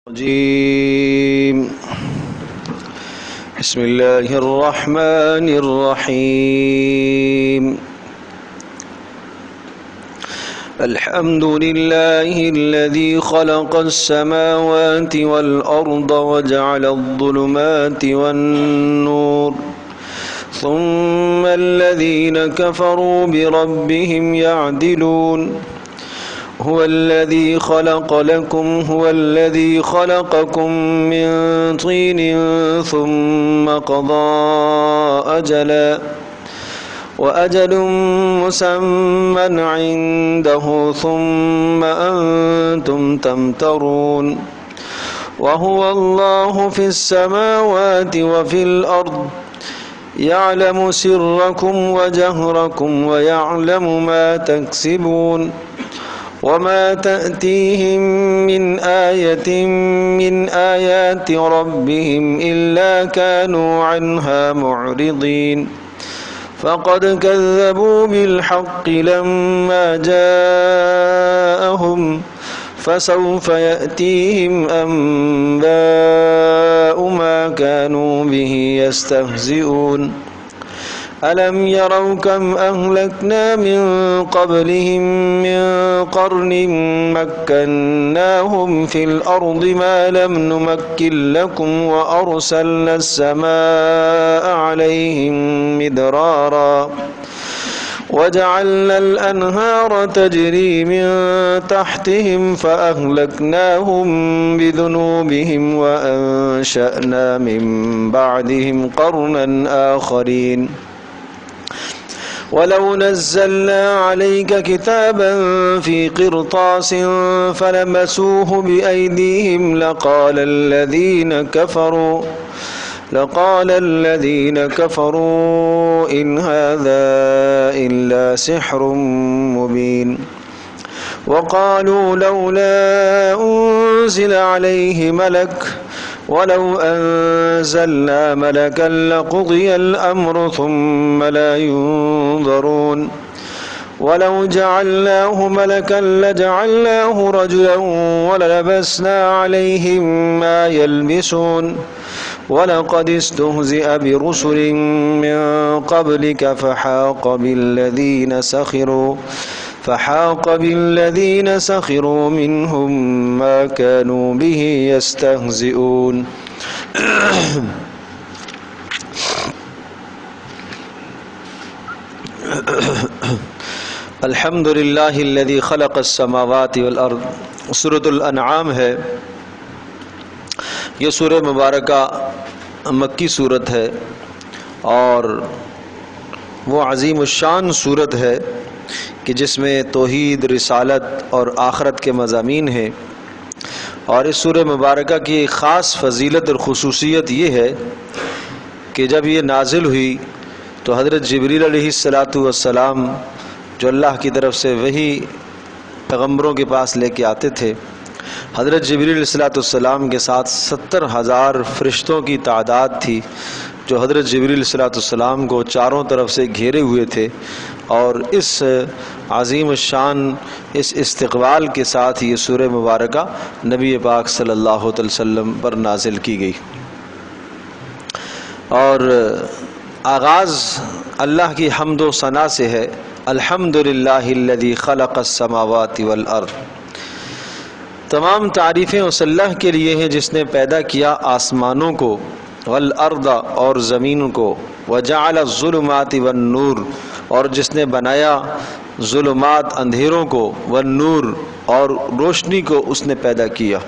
الرجيم بسم الله الرحمن الرحيم الحمد لله الذي خلق السماوات والأرض وجعل الظلمات والنور ثم الذين كفروا بربهم يعدلون هو الذي خلقكم من طين ثم قضى أجلا وأجل مسمى عنده ثم أنتم تمترون وهو الله في السماوات وفي الأرض يعلم سركم وجهركم ويعلم ما تكسبون وما تأتيهم من آية من آيات ربهم إلا كانوا عنها معرضين فقد كذبوا بالحق لما جاءهم فسوف يأتيهم أنباء ما كانوا به يستهزئون ألم يروا كم أهلكنا من قبلهم من قرن مكناهم في الأرض ما لم نمكن لكم وأرسلنا السماء عليهم مدرارا وجعلنا الأنهار تجري من تحتهم فأهلكناهم بذنوبهم وأنشأنا من بعدهم قرنا آخرين ولو نزلنا عليك كتابا في قرطاس فلمسوه بأيديهم لقال الذين كفروا إن هذا إلا سحر مبين وقالوا لولا أنزل عليه ملك ولو أنزلنا ملكا لقضي الأمر ثم لا ينظرون ولو جعلناه ملكا لجعلناه رجلا وللبسنا عليهم ما يلبسون ولقد استهزئ برسل من قبلك فحاق بالذين سخروا منهم ما كانوا به يستهزئون الحمد للہ الذی خلق السماوات والارض سورۃ الانعام ہے۔ یہ سورہ مبارکہ مکی صورت ہے اور وہ عظیم الشان صورت ہے کہ جس میں توحید، رسالت اور آخرت کے مضامین ہیں۔ اور اس سورہ مبارکہ کی ایک خاص فضیلت اور خصوصیت یہ ہے کہ جب یہ نازل ہوئی تو حضرت جبریل علیہ السلام جو اللہ کی طرف سے وحی پیغمبروں کے پاس لے کے آتے تھے، حضرت جبریل علیہ السلام کے ساتھ 70,000 فرشتوں کی تعداد تھی جو حضرت جبریل علیہ السلام کو چاروں طرف سے گھیرے ہوئے تھے، اور اس عظیم الشان اس استقبال کے ساتھ یہ سورہ مبارکہ نبی پاک صلی اللہ علیہ وسلم پر نازل کی گئی۔ اور آغاز اللہ کی حمد و ثنا سے ہے، الحمدللہ الذی خلق السماوات والارض۔ تمام تعریفیں اس اللہ کے لیے ہیں جس نے پیدا کیا آسمانوں کو، والارض اور زمین کو، وجعل الظلمات والنور اور جس نے بنایا ظلمات اندھیروں کو، والنور اور روشنی کو اس نے پیدا کیا۔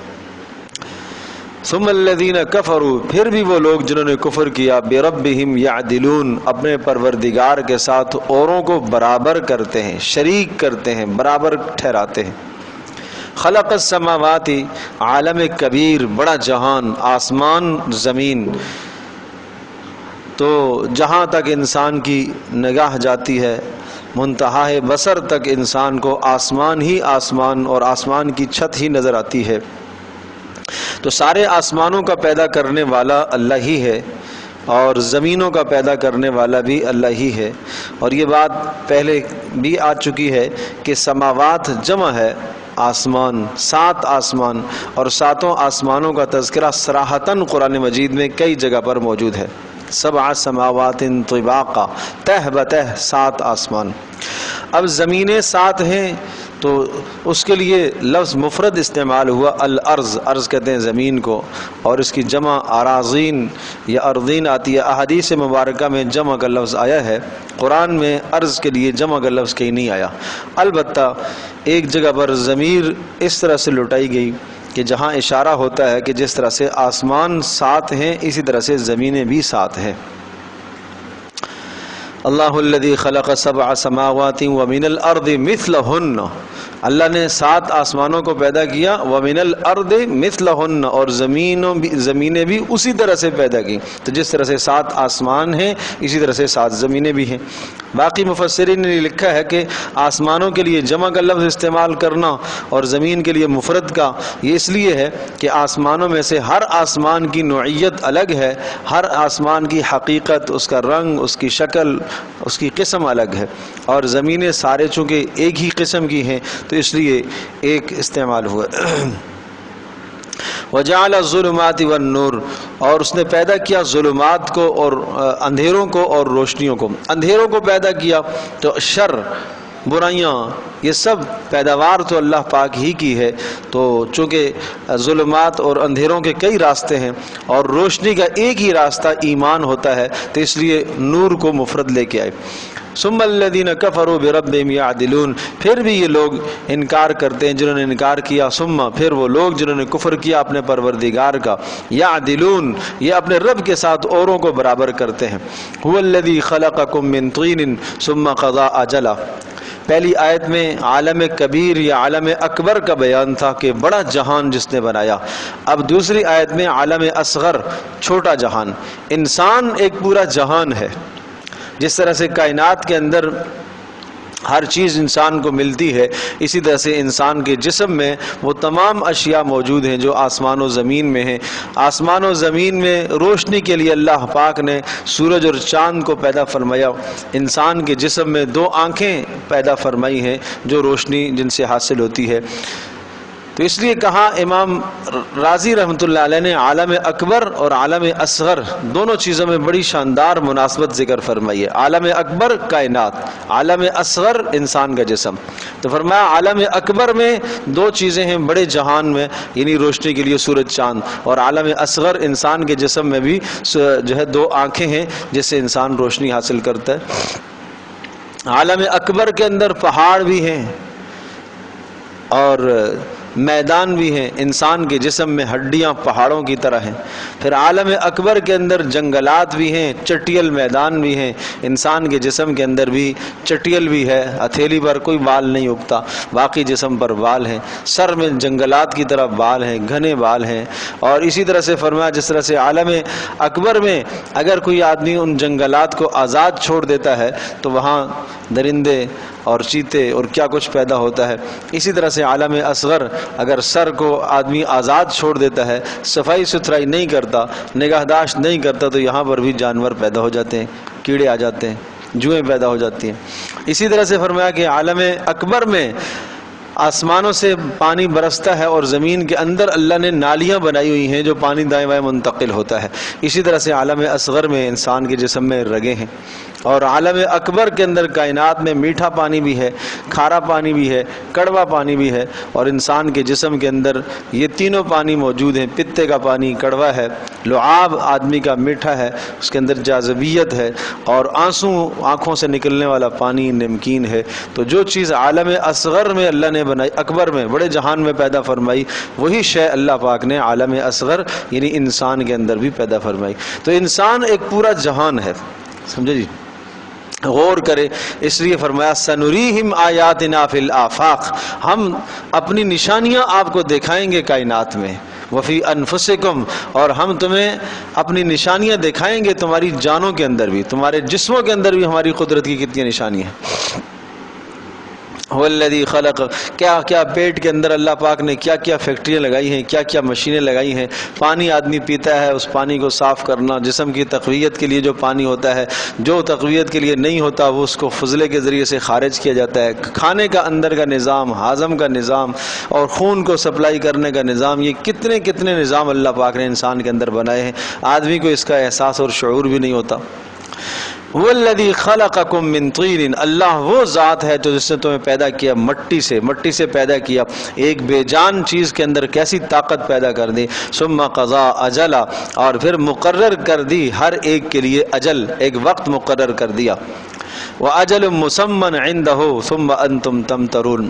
ثم الذین کفروا پھر بھی وہ لوگ جنہوں نے کفر کیا، بربہم یعدلون اپنے پروردگار کے ساتھ اوروں کو برابر کرتے ہیں، شریک کرتے ہیں، برابر ٹھہراتے ہیں۔ خلق السماوات عالم کبیر، بڑا جہان، آسمان زمین، تو جہاں تک انسان کی نگاہ جاتی ہے، منتہا بصر تک انسان کو آسمان ہی آسمان اور آسمان کی چھت ہی نظر آتی ہے۔ تو سارے آسمانوں کا پیدا کرنے والا اللہ ہی ہے، اور زمینوں کا پیدا کرنے والا بھی اللہ ہی ہے۔ اور یہ بات پہلے بھی آ چکی ہے کہ سماوات جمع ہے، آسمان، 7 آسمان، اور 7 آسمانوں کا تذکرہ صراحتاً قرآن مجید میں کئی جگہ پر موجود ہے۔ 7 سماوات طباقا، تہ بتہ 7 آسمان۔ اب زمینیں 7 ہیں تو اس کے لیے لفظ مفرد استعمال ہوا الارض، ارض کہتے ہیں زمین کو، اور اس کی جمع اراضین یا ارضین آتی ہے۔ احادیث مبارکہ میں جمع کا لفظ آیا ہے، قرآن میں ارض کے لیے جمع کا لفظ کہیں نہیں آیا۔ البتہ ایک جگہ پر ضمیر اس طرح سے لٹائی گئی کہ جہاں اشارہ ہوتا ہے کہ جس طرح سے آسمان 7 ہیں اسی طرح سے زمینیں بھی 7 ہیں۔ اللہ الذی خلق 7 سماوات ومن الارض مثلہن، اللہ نے 7 آسمانوں کو پیدا کیا، ومن الارض مثلہن، اور زمینیں بھی اسی طرح سے پیدا کی۔ تو جس طرح سے 7 آسمان ہیں اسی طرح سے 7 زمینیں بھی ہیں۔ باقی مفسرین نے لکھا ہے کہ آسمانوں کے لیے جمع کا لفظ استعمال کرنا اور زمین کے لیے مفرد کا، یہ اس لیے ہے کہ آسمانوں میں سے ہر آسمان کی نوعیت الگ ہے، ہر آسمان کی حقیقت، اس کا رنگ، اس کی شکل، اس کی قسم الگ ہے، اور زمینیں سارے چونکہ ایک ہی قسم کی ہیں تو اس لیے ایک استعمال ہوا۔ وَجَعَلَ الظُّلُمَاتِ وَالنُّورِ، اور اس نے پیدا کیا ظلمات کو اور اندھیروں کو اور روشنیوں کو۔ اندھیروں کو پیدا کیا تو شر، برائیاں، یہ سب پیداوار تو اللہ پاک ہی کی ہے، تو چونکہ ظلمات اور اندھیروں کے کئی راستے ہیں اور روشنی کا ایک ہی راستہ ایمان ہوتا ہے، تو اس لیے نور کو مفرد لے کے آئے۔ ثم الذین کفروا بربہم یعدلون، پھر بھی یہ لوگ انکار کرتے ہیں جنہوں نے انکار کیا، ثم پھر وہ لوگ جنہوں نے کفر کیا اپنے پروردگار کا، یعدلون یہ اپنے رب کے ساتھ اوروں کو برابر کرتے ہیں۔ هو الذی خلقکم من طین ثم قضى اجلا، پہلی آیت میں عالم کبیر یا عالم اکبر کا بیان تھا کہ بڑا جہان جس نے بنایا، اب دوسری آیت میں عالم اصغر، چھوٹا جہان۔ انسان ایک پورا جہان ہے، جس طرح سے کائنات کے اندر ہر چیز انسان کو ملتی ہے، اسی طرح سے انسان کے جسم میں وہ تمام اشیاء موجود ہیں جو آسمان و زمین میں ہیں۔ آسمان و زمین میں روشنی کے لیے اللہ پاک نے سورج اور چاند کو پیدا فرمایا، انسان کے جسم میں 2 آنکھیں پیدا فرمائی ہیں جو روشنی جن سے حاصل ہوتی ہے۔ تو اس لیے کہا امام رازی رحمۃ اللہ علیہ نے عالم اکبر اور عالم اصغر دونوں چیزوں میں بڑی شاندار مناسبت ذکر فرمائی ہے۔ عالم اکبر کائنات، عالم اصغر انسان کا جسم۔ تو فرمایا عالم اکبر میں 2 چیزیں ہیں بڑے جہان میں، یعنی روشنی کے لیے سورج چاند، اور عالم اصغر انسان کے جسم میں بھی جو ہے 2 آنکھیں ہیں جس سے انسان روشنی حاصل کرتا ہے۔ عالم اکبر کے اندر پہاڑ بھی ہیں اور میدان بھی ہیں، انسان کے جسم میں ہڈیاں پہاڑوں کی طرح ہیں۔ پھر عالم اکبر کے اندر جنگلات بھی ہیں، چٹیل میدان بھی ہیں، انسان کے جسم کے اندر بھی چٹیل بھی ہے، ہتھیلی پر کوئی بال نہیں اگتا، باقی جسم پر بال ہیں، سر میں جنگلات کی طرح بال ہیں، گھنے بال ہیں۔ اور اسی طرح سے فرمایا جس طرح سے عالم اکبر میں اگر کوئی آدمی ان جنگلات کو آزاد چھوڑ دیتا ہے تو وہاں درندے اور چیتے اور کیا کچھ پیدا ہوتا ہے، اسی طرح سے عالم اصغر اگر سر کو آدمی آزاد چھوڑ دیتا ہے، صفائی ستھرائی نہیں کرتا، نگہداشت نہیں کرتا، تو یہاں پر بھی جانور پیدا ہو جاتے ہیں، کیڑے آ جاتے ہیں، جوئیں پیدا ہو جاتی ہیں۔ اسی طرح سے فرمایا کہ عالم اکبر میں آسمانوں سے پانی برستا ہے اور زمین کے اندر اللہ نے نالیاں بنائی ہوئی ہیں جو پانی دائیں بائیں منتقل ہوتا ہے۔ اسی طرح سے عالم اصغر میں انسان کے جسم میں رگیں ہیں، اور عالم اکبر کے اندر کائنات میں میٹھا پانی بھی ہے، کھارا پانی بھی ہے، کڑوا پانی بھی ہے، اور انسان کے جسم کے اندر یہ تینوں پانی موجود ہیں۔ پتے کا پانی کڑوا ہے، لعاب آدمی کا میٹھا ہے، اس کے اندر جاذبیت ہے، اور آنسو آنکھوں سے نکلنے والا پانی نمکین ہے۔ تو جو چیز عالم اصغر میں اللہ نے بنائی، اکبر میں بڑے جہان میں پیدا فرمائی، وہی شے اللہ پاک نے عالم اصغر یعنی انسان کے اندر بھی پیدا فرمائی۔ تو انسان ایک پورا جہان ہے، سمجھے جی؟ غور کرے، اس لیے فرمایا سنریہم آیاتنا فی الآفاق، ہم اپنی نشانیاں آپ کو دکھائیں گے کائنات میں، وفی انفسکم، اور ہم تمہیں اپنی نشانیاں دکھائیں گے تمہاری جانوں کے اندر بھی، تمہارے جسموں کے اندر بھی ہماری قدرت کی کتنی نشانیاں ہیں۔ والذی خلق، کیا کیا پیٹ کے اندر اللہ پاک نے کیا کیا فیکٹریاں لگائی ہیں، کیا کیا مشینیں لگائی ہیں. پانی آدمی پیتا ہے، اس پانی کو صاف کرنا، جسم کی تقویت کے لیے جو پانی ہوتا ہے، جو تقویت کے لیے نہیں ہوتا وہ اس کو فضلے کے ذریعے سے خارج کیا جاتا ہے. کھانے کا اندر کا نظام، ہاضم کا نظام اور خون کو سپلائی کرنے کا نظام، یہ کتنے کتنے نظام اللہ پاک نے انسان کے اندر بنائے ہیں. آدمی کو اس کا احساس اور شعور بھی نہیں ہوتا. والذی خلقکم من طین، اللہ وہ ذات ہے جو جس نے تمہیں پیدا کیا مٹی سے پیدا کیا، ایک بے جان چیز کے اندر کیسی طاقت پیدا کر دی. ثم قضا اجلا، اور پھر مقرر کر دی ہر ایک کے لیے اجل، ایک وقت مقرر کر دیا. واجل مسمى عنده ثم انتم تمترون.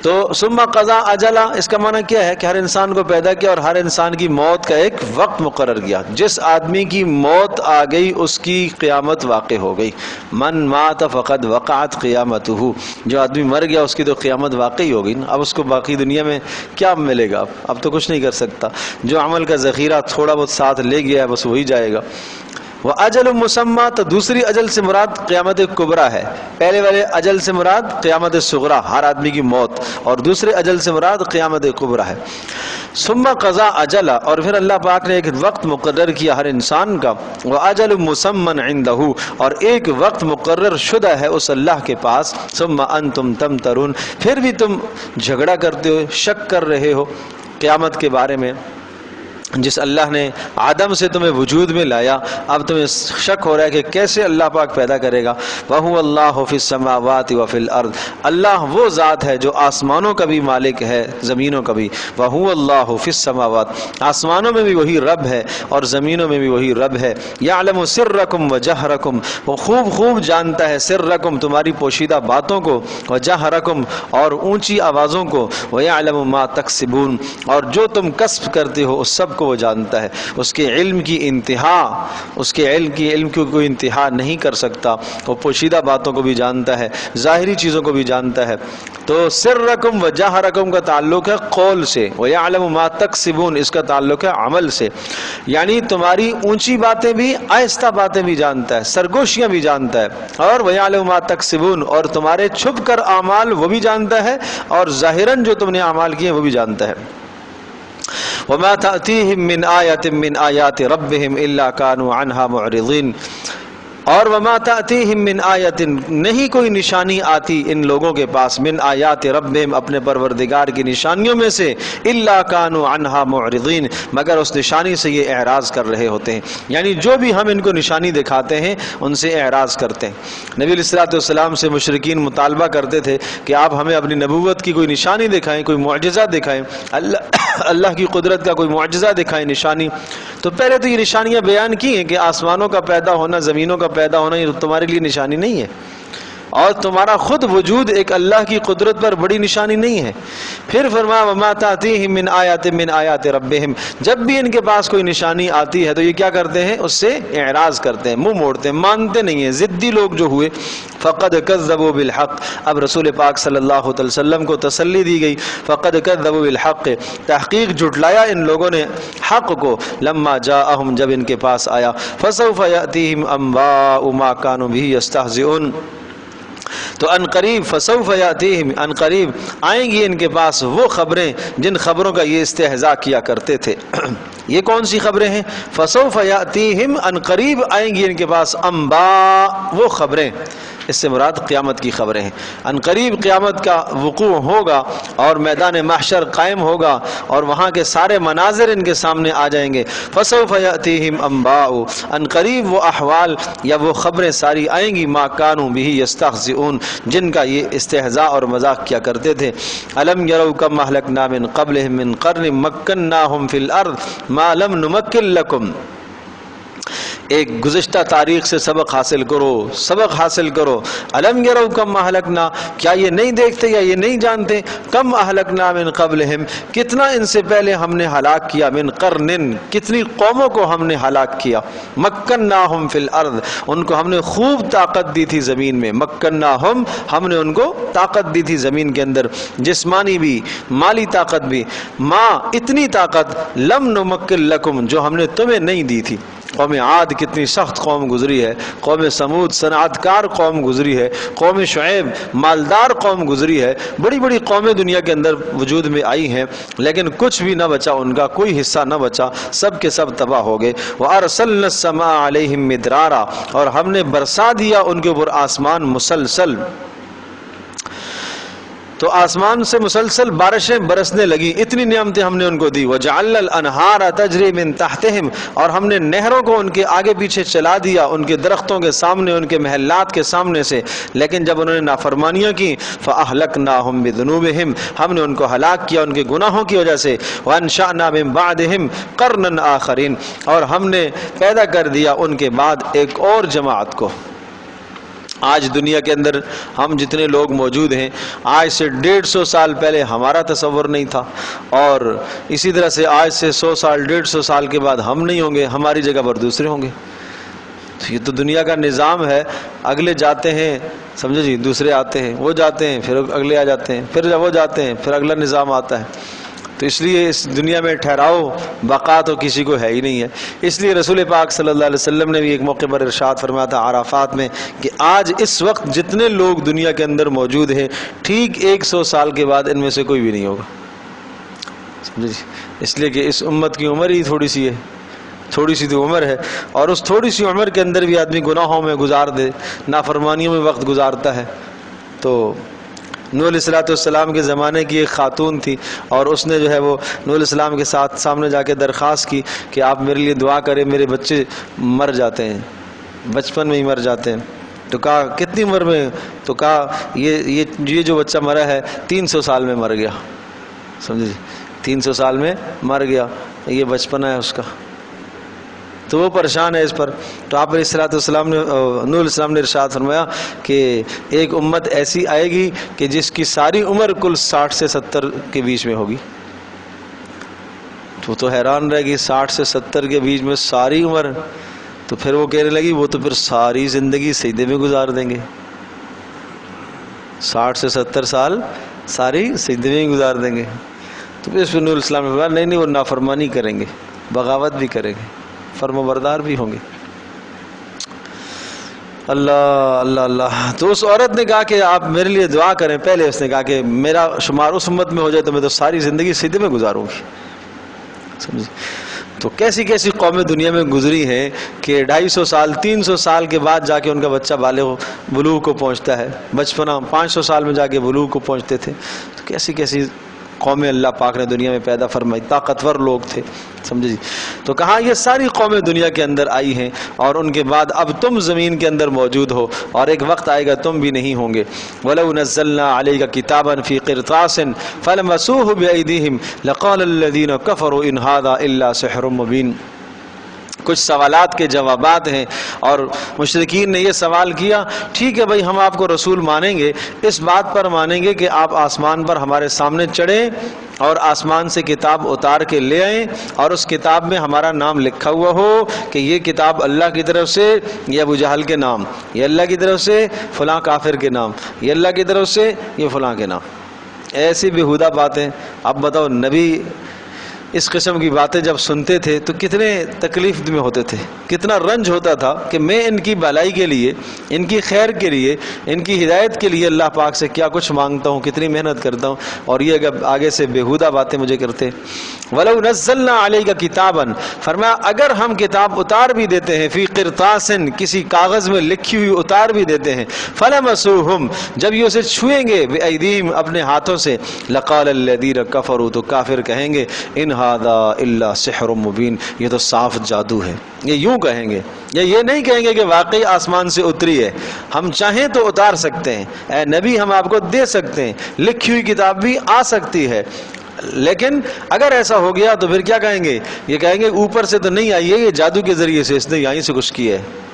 تو ثم قضا اجلا اس کا معنی کیا ہے کہ ہر انسان کو پیدا کیا اور ہر انسان کی موت کا ایک وقت مقرر کیا. جس آدمی کی موت آ گئی اس کی قیامت واقع ہو گئی. من مات فقد وقعت قیامته، جو آدمی مر گیا اس کی تو قیامت واقعی ہو گئی. اب اس کو باقی دنیا میں کیا ملے گا؟ اب تو کچھ نہیں کر سکتا. جو عمل کا ذخیرہ تھوڑا بہت ساتھ لے گیا ہے بس وہی جائے گا. وَأَجَلٌ مُّسَمَّى، تو دوسری اجل سے مراد قیامت کبریٰ ہے. پہلے والے اجل سے مراد قیامت صغریٰ، ہر آدمی کی موت، اور دوسرے اجل سے مراد قیامت کبریٰ ہے. ثم قضا اجلا، اور پھر اللہ پاک نے ایک وقت مقرر کیا ہر انسان کا. وَأَجَلٌ مُّسَمًّى عِندَهُ، اور ایک وقت مقرر شدہ ہے اس اللہ کے پاس. ثم انتم تمترون، پھر بھی تم جھگڑا کرتے ہو، شک کر رہے ہو قیامت کے بارے میں. جس اللہ نے عدم سے تمہیں وجود میں لایا، اب تمہیں شک ہو رہا ہے کہ کیسے اللہ پاک پیدا کرے گا. وَهُوَ اللَّهُ فِي السَّمَاوَاتِ وَفِي الْأَرْضِ، اللہ وہ ذات ہے جو آسمانوں کا بھی مالک ہے، زمینوں کا بھی. وَهُوَ اللَّهُ فِي السَّمَاوَاتِ، آسمانوں میں بھی وہی رب ہے اور زمینوں میں بھی وہی رب ہے. يَعْلَمُ سِرَّكُمْ وَجَهْرَكُمْ، وہ خوب جانتا ہے سرکم، تمہاری پوشیدہ باتوں کو، وجہرکم، اور اونچی آوازوں کو، وَيَعْلَمُ مَا تَكْسِبُونَ، اور جو تم کسب کرتے ہو اس سب کو وہ جانتا ہے. اس کے علم کی انتہا، اس کے علم کی کوئی انتہا نہیں کر سکتا. وہ پوشیدہ باتوں کو بھی جانتا ہے، ظاہری چیزوں کو بھی جانتا ہے. تو سرکم و جہرکم کا تعلق ہے قول سے، وَيَعْلَمُ مَا تَكْسِبُونَ اس کا تعلق ہے عمل سے. یعنی تمہاری اونچی باتیں بھی، آہستہ باتیں بھی جانتا ہے، سرگوشیاں بھی جانتا ہے. اور وَيَعْلَمُ مَا تَكْسِبُونَ، اور تمہارے چھپ کر اعمال وہ بھی جانتا ہے، اور ظاہراً جو تم نے اعمال کیے وہ بھی جانتا ہے. وما تأتيهم من آية من آيات ربهم إلا كانوا عنها معرضين، اور وما تأتيهم من آية، نہیں کوئی نشانی آتی ان لوگوں کے پاس، من آیات ربهم، اپنے پروردگار کی نشانیوں میں سے، الا كانوا عنها معرضين، مگر اس نشانی سے یہ اعراض کر رہے ہوتے ہیں. یعنی جو بھی ہم ان کو نشانی دکھاتے ہیں ان سے اعراض کرتے ہیں. نبی علیہ الصلوۃ والسلام سے مشرکین مطالبہ کرتے تھے کہ آپ ہمیں اپنی نبوت کی کوئی نشانی دکھائیں، کوئی معجزہ دکھائیں، اللہ کی قدرت کا کوئی معجزہ دکھائیں، نشانی. تو پہلے تو یہ نشانیاں بیان کی ہیں کہ آسمانوں کا پیدا ہونا، زمینوں کا پیدا ہونا، یہ تمہارے لیے نشانی نہیں ہے، اور تمہارا خود وجود ایک اللہ کی قدرت پر بڑی نشانی نہیں ہے. پھر فرمایا وما تأتيهم من آیات من آیات ربهم، جب بھی ان کے پاس کوئی نشانی آتی ہے تو یہ کیا کرتے ہیں؟ اس سے اعراض کرتے ہیں، منہ موڑتے ہیں، مانتے نہیں ہیں. ضدی لوگ جو ہوئے، فقد كذبوا بالحق، اب رسول پاک صلی اللہ علیہ وسلم کو تسلی دی گئی. فقد كذبوا بالحق، تحقیق جھٹلایا ان لوگوں نے حق کو. لما جاءهم، جب ان کے پاس آیا. فسوف يأتيهم انباء ما كانوا به يستهزئون، تو ان قریب، فسوف یاتیہم، ان قریب آئیں گی ان کے پاس وہ خبریں جن خبروں کا یہ استہزاء کیا کرتے تھے. یہ کون سی خبریں ہیں؟ فسوف یاتیہم، ان قریب آئیں گی ان کے پاس، انباء، وہ خبریں، اس سے مراد قیامت کی خبریں ہیں. ان قریب قیامت کا وقوع ہوگا اور میدان محشر قائم ہوگا اور وہاں کے سارے مناظر ان کے سامنے آ جائیں گے. فسوف یاتیہم انباء، ان قریب وہ احوال یا وہ خبریں ساری آئیں گی، ما کانوا بہ یستہزئون، جن کا یہ استہزاء اور مذاق کیا کرتے تھے. الم یروا کم اہلکنا من قبلہم من قرن مکناہم فی الارض ما لم نمکن لکم، ایک گزشتہ تاریخ سے سبق حاصل کرو، سبق حاصل کرو. الم یروا کم اہلکنا، کیا یہ نہیں دیکھتے یا یہ نہیں جانتے؟ کم اہلکنا من قبلہم، کتنا ان سے پہلے ہم نے ہلاک کیا، من قرن، کتنی قوموں کو ہم نے ہلاک کیا. مکناہم فی الارض، ان کو ہم نے خوب طاقت دی تھی زمین میں. مکناہم، ہم نے ان کو طاقت دی تھی زمین کے اندر، جسمانی بھی، مالی طاقت بھی. ما، اتنی طاقت، لم نمکن لکم، جو ہم نے تمہیں نہیں دی تھی. قوم عاد کتنی سخت قوم گزری ہے، قوم سمود صنعت کار قوم گزری ہے، قوم شعیب مالدار قوم گزری ہے، بڑی بڑی قومیں دنیا کے اندر وجود میں آئی ہیں، لیکن کچھ بھی نہ بچا، ان کا کوئی حصہ نہ بچا، سب کے سب تباہ ہو گئے۔ وَأَرْسَلْنَا السَّمَاءَ عَلَيْهِمْ مِدْرَارًا، اور ہم نے برسا دیا ان کے اوپر آسمان مسلسل، تو آسمان سے مسلسل بارشیں برسنے لگی، اتنی نعمتیں ہم نے ان کو دی۔ وَجَعَلْنَا الْأَنْهَارَ تَجْرِي مِن تَحْتِهِمْ، اور ہم نے نہروں کو ان کے آگے پیچھے چلا دیا، ان کے درختوں کے سامنے، ان کے محلات کے سامنے سے، لیکن جب انہوں نے نافرمانیاں کی فَأَهْلَكْنَاهُمْ بِذُنُوبِهِمْ، ہم نے ان کو ہلاک کیا ان کے گناہوں کی وجہ سے۔ وَأَنشَأْنَا مِن بَعْدِهِمْ قَرْنًا آخَرِينَ، اور ہم نے پیدا کر دیا ان کے بعد ایک اور جماعت کو۔ آج دنیا کے اندر ہم جتنے لوگ موجود ہیں، آج سے 150 سال پہلے ہمارا تصور نہیں تھا، اور اسی طرح سے آج سے 100 سال 150 سال کے بعد ہم نہیں ہوں گے، ہماری جگہ پر دوسرے ہوں گے۔ تو یہ تو دنیا کا نظام ہے، اگلے جاتے ہیں، سمجھے جی، دوسرے آتے ہیں، وہ جاتے ہیں، پھر اگلے آ جاتے ہیں، پھر جب وہ جاتے ہیں پھر اگلا نظام آتا ہے۔ تو اس لیے اس دنیا میں ٹھہراؤ بقا تو کسی کو ہے ہی نہیں ہے۔ اس لیے رسول پاک صلی اللہ علیہ وسلم نے بھی ایک موقع پر ارشاد فرمایا تھا عرفات میں کہ آج اس وقت جتنے لوگ دنیا کے اندر موجود ہیں، ٹھیک 100 سال کے بعد ان میں سے کوئی بھی نہیں ہوگا، سمجھے جی، اس لیے کہ اس امت کی عمر ہی تھوڑی سی ہے، تھوڑی سی تو عمر ہے، اور اس تھوڑی سی عمر کے اندر بھی آدمی گناہوں میں گزار دے، نافرمانیوں میں وقت گزارتا ہے۔ تو نوح علیہ السلام کے زمانے کی ایک خاتون تھی، اور اس نے جو ہے وہ نوح علیہ السلام کے ساتھ سامنے جا کے درخواست کی کہ آپ میرے لیے دعا کریں، میرے بچے مر جاتے ہیں، بچپن میں ہی مر جاتے ہیں۔ تو کہا کتنی عمر میں؟ تو کہا یہ جو بچہ مرا ہے 300 سال میں مر گیا، سمجھے جی، 300 سال میں مر گیا، یہ بچپنا ہے اس کا۔ تو وہ پریشان ہے اس پر۔ تو آپ علیہ السلام نے نوح علیہ السلام نے ارشاد فرمایا کہ ایک امت ایسی آئے گی کہ جس کی ساری عمر کل 60 سے 70 کے بیچ میں ہوگی۔ تو حیران رہے گی، 60 سے 70 کے بیچ میں ساری عمر، تو پھر وہ کہنے لگی وہ تو پھر ساری زندگی سجدے میں گزار دیں گے، 60 سے 70 سال ساری سجدے میں گزار دیں گے۔ تو پھر اس پر نوح علیہ السلام نے فرمایا نہیں، وہ نافرمانی کریں گے، بغاوت بھی کریں گے، فرما بردار بھی ہوں گے۔ اللہ اللہ اللہ۔ تو اس عورت نے کہا کہ آپ میرے لیے دعا کریں، پہلے اس نے کہا کہ میرا شمار اس امت میں ہو جائے تو میں تو ساری زندگی سجدے میں گزاروں گی، سمجھے۔ تو کیسی کیسی قومیں دنیا میں گزری ہیں کہ 250 سال 300 سال کے بعد جا کے ان کا بچہ بالغ بلوغ کو پہنچتا ہے، بچپنا 500 سال میں جا کے بلوغ کو پہنچتے تھے۔ تو کیسی کیسی قومیں اللہ پاک نے دنیا میں پیدا فرمائی، طاقتور لوگ تھے، سمجھے جی۔ تو کہا یہ ساری قومیں دنیا کے اندر آئی ہیں، اور ان کے بعد اب تم زمین کے اندر موجود ہو، اور ایک وقت آئے گا تم بھی نہیں ہوں گے۔ وَلَوْ نَزَّلْنَا عَلَيْكَ كِتَابًا فِي قِرْطَاسٍ فَلَمَسُوهُ بِأَيْدِيهِمْ لَقَالَ الَّذِينَ كَفَرُوا إِنْ هَذَا إِلَّا سِحْرٌ مُبِينٌ۔ کچھ سوالات کے جوابات ہیں، اور مشرکین نے یہ سوال کیا ٹھیک ہے بھائی ہم آپ کو رسول مانیں گے، اس بات پر مانیں گے کہ آپ آسمان پر ہمارے سامنے چڑھیں اور آسمان سے کتاب اتار کے لے آئیں، اور اس کتاب میں ہمارا نام لکھا ہوا ہو کہ یہ کتاب اللہ کی طرف سے، یہ ابو جہل کے نام، یہ اللہ کی طرف سے فلاں کافر کے نام، یہ اللہ کی طرف سے یہ فلاں کے نام۔ ایسی بیہودہ باتیں۔ اب بتاؤ نبی اس قسم کی باتیں جب سنتے تھے تو کتنے تکلیف میں ہوتے تھے، کتنا رنج ہوتا تھا کہ میں ان کی بھلائی کے لیے، ان کی خیر کے لیے، ان کی ہدایت کے لیے اللہ پاک سے کیا کچھ مانگتا ہوں، کتنی محنت کرتا ہوں، اور یہ اگر آگے سے بیہودہ باتیں مجھے کرتے۔ وَلَوْ نَزَّلْنَا عَلَيْكَ كِتَابًا، فرمایا اگر ہم کتاب اتار بھی دیتے ہیں، فی قرطاس، کسی کاغذ میں لکھی ہوئی اتار بھی دیتے ہیں، فَلَمَسُوهُمْ، جب یہ اسے چھوئیں گے، بِأَيْدِيهِمْ، اپنے ہاتھوں سے، لَقَالَ الَّذِينَ كَفَرُوا، تو کافر کہیں گے، إِنْ هَذَا إِلَّا سِحْرٌ مُبِينٌ، یہ تو صاف جادو ہے۔ یہ یوں کہیں گے، یا یہ نہیں کہیں گے کہ واقعی آسمان سے اتری ہے، ہم چاہیں تو اتار سکتے ہیں، اے نبی ہم آپ کو دے سکتے ہیں، لکھی ہوئی کتاب بھی آ سکتی ہے، لیکن اگر ایسا ہو گیا تو پھر کیا کہیں گے؟ یہ کہیں گے اوپر سے تو نہیں آئی ہے، یہ جادو کے ذریعے سے اس نے یہیں سے کچھ کیا ہے۔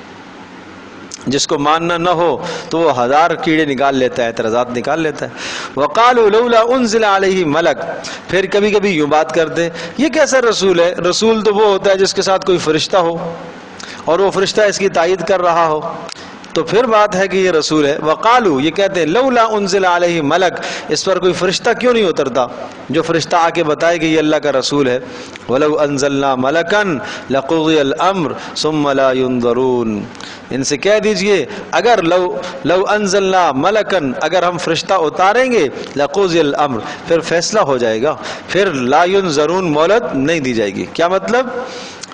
جس کو ماننا نہ ہو تو وہ 1000 کیڑے نکال لیتا ہے، اعتراضات نکال لیتا ہے۔ وَقَالُوا لَوْلَا أُنزِلَ عَلَيْهِ مَلَكٌ، پھر کبھی کبھی یوں بات کرتے یہ کیسا رسول ہے؟ رسول تو وہ ہوتا ہے جس کے ساتھ کوئی فرشتہ ہو اور وہ فرشتہ اس کی تائید کر رہا ہو۔ تو پھر بات ہے کہ یہ رسول ہے. وقالو یہ کہتے ہیں لولا انزل علیہ ملک, اس پر کوئی فرشتہ کیوں نہیں اترتا جو فرشتہ آ کے بتائے کہ یہ اللہ کا رسول ہے. ولو انزلنا ملکا لقضی الامر ثم لا ينظرون, ان سے کہہ دیجئے اگر لو انزلنا ملکا, اگر ہم فرشتہ اتاریں گے, لقضی الامر پھر فیصلہ ہو جائے گا, پھر لا ينظرون مہلت نہیں دی جائے گی. کیا مطلب؟